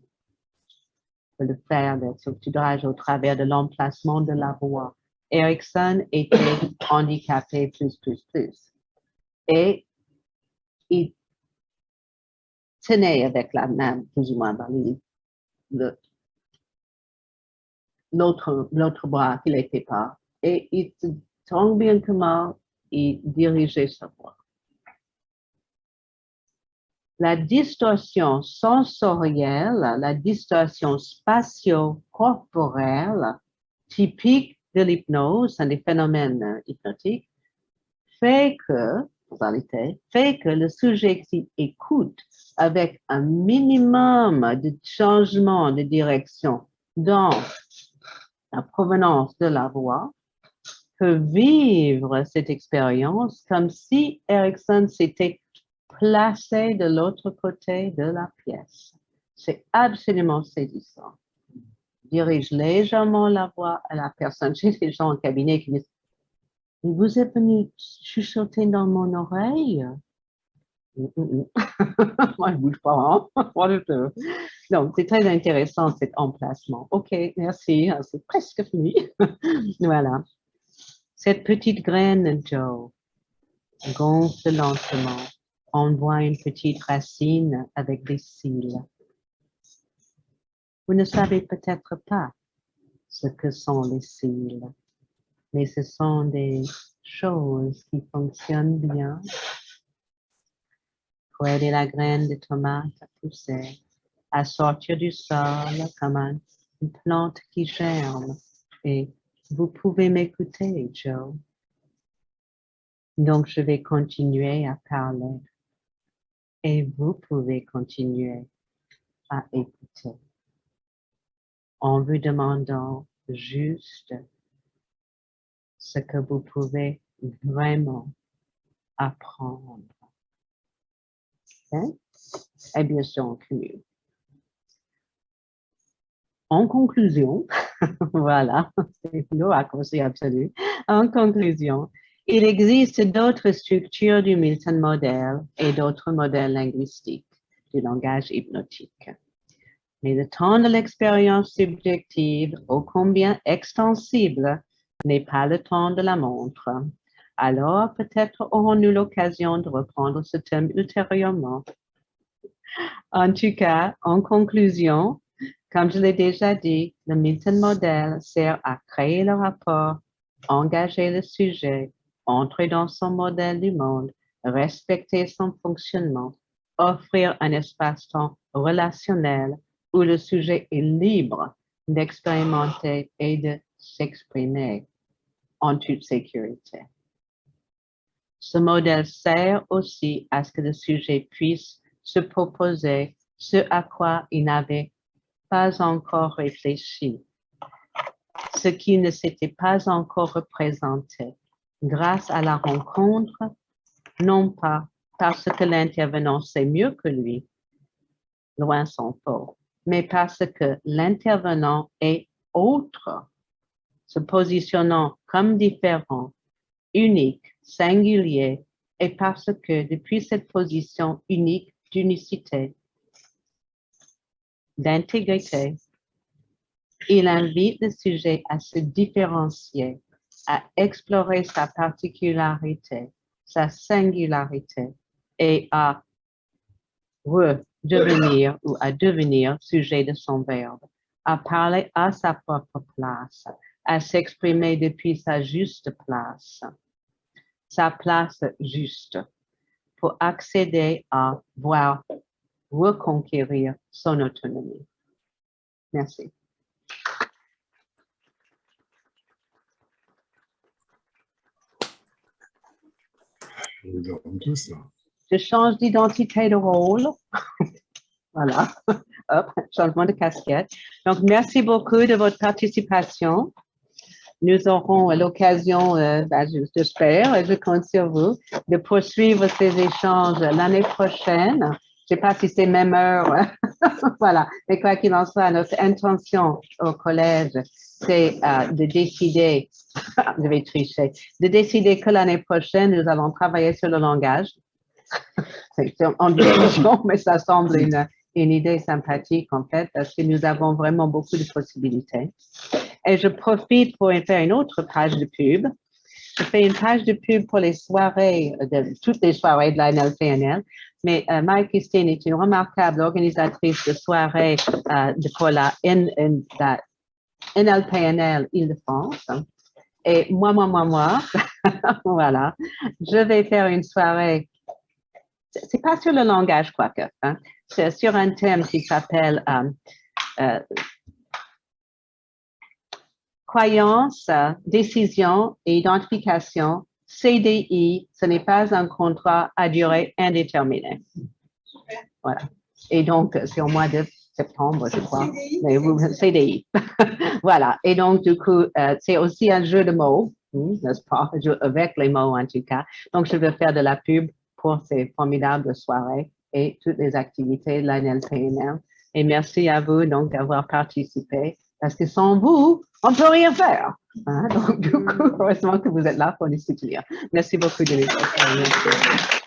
On peut le faire, le saupoudrage au travers de l'emplacement de la voie. Erickson était handicapé plus. Et il tenait avec la main plus ou moins dans l'autre bras qu'il n'était pas. Et il tant bien que mal, il dirigeait sa voix. La distorsion sensorielle, la distorsion spatio-corporelle, typique de l'hypnose, des phénomènes hypnotiques, fait que le sujet qui écoute avec un minimum de changement de direction dans la provenance de la voix peut vivre cette expérience comme si Erickson s'était placé de l'autre côté de la pièce. C'est absolument saisissant. Dirige légèrement la voix à la personne. J'ai des gens en cabinet qui disent « Vous êtes venu chuchoter dans mon oreille ?» Moi, je ne bouge pas. Hein? Donc, c'est très intéressant cet emplacement. OK, merci. C'est presque fini. Voilà. Cette petite graine, Joe, gonfle lentement. On voit une petite racine avec des cils. Vous ne savez peut-être pas ce que sont les cils, mais ce sont des choses qui fonctionnent bien pour aider la graine de tomate à pousser, à sortir du sol comme une plante qui germe. Et vous pouvez m'écouter, Joe. Donc, je vais continuer à parler. Et vous pouvez continuer à écouter en vous demandant juste ce que vous pouvez vraiment apprendre. Okay? Et bien sûr, on cumule. En conclusion, voilà, c'est le raccourci absolu. En conclusion, il existe d'autres structures du Milton Model et d'autres modèles linguistiques du langage hypnotique. Mais le temps de l'expérience subjective, ô combien extensible, n'est pas le temps de la montre. Alors, peut-être aurons-nous l'occasion de reprendre ce thème ultérieurement. En tout cas, en conclusion, comme je l'ai déjà dit, le Milton Model sert à créer le rapport, engager le sujet, entrer dans son modèle du monde, respecter son fonctionnement, offrir un espace-temps relationnel où le sujet est libre d'expérimenter et de s'exprimer en toute sécurité. Ce modèle sert aussi à ce que le sujet puisse se proposer ce à quoi il n'avait pas encore réfléchi, ce qui ne s'était pas encore représenté, grâce à la rencontre, non pas parce que l'intervenant sait mieux que lui, loin s'en faut, mais parce que l'intervenant est autre, se positionnant comme différent, unique, singulier, et parce que depuis cette position unique d'unicité, d'intégrité, il invite le sujet à se différencier, à explorer sa particularité, sa singularité et à redevenir ou à devenir sujet de son verbe, à parler à sa propre place, à s'exprimer depuis sa juste place, sa place juste, pour accéder à voir reconquérir son autonomie. Merci. Je change d'identité de rôle. Voilà. Hop, changement de casquette. Donc, merci beaucoup de votre participation. Nous aurons l'occasion, j'espère, et je compte sur vous, de poursuivre ces échanges l'année prochaine. Je ne sais pas si c'est même heure. Voilà. Mais quoi qu'il en soit, notre intention au collège, c'est de décider, je vais tricher, de décider que l'année prochaine, nous allons travailler sur le langage. C'est en discussion, mais ça semble une idée sympathique, en fait, parce que nous avons vraiment beaucoup de possibilités. Et je profite pour faire une autre page de pub. Je fais une page de pub pour les soirées, toutes les soirées de la NLPNL, mais Marie-Christine est une remarquable organisatrice de soirées pour la NLPNL Île-de-France. Et moi, voilà, je vais faire une soirée, c'est pas sur le langage quoique, hein, c'est sur un thème qui s'appelle croyance, décision et identification, CDI, ce n'est pas un contrat à durée indéterminée. Voilà. Et donc, c'est au mois de septembre, je crois. Mais vous, CDI. Voilà. Et donc, du coup, c'est aussi un jeu de mots, n'est-ce pas? Avec les mots, en tout cas. Donc, je vais faire de la pub pour ces formidables soirées et toutes les activités de la NLPNL. Et merci à vous, donc, d'avoir participé. Parce que sans vous, on ne peut rien faire. Hein? Donc, du coup, heureusement que vous êtes là pour nous soutenir. Merci beaucoup de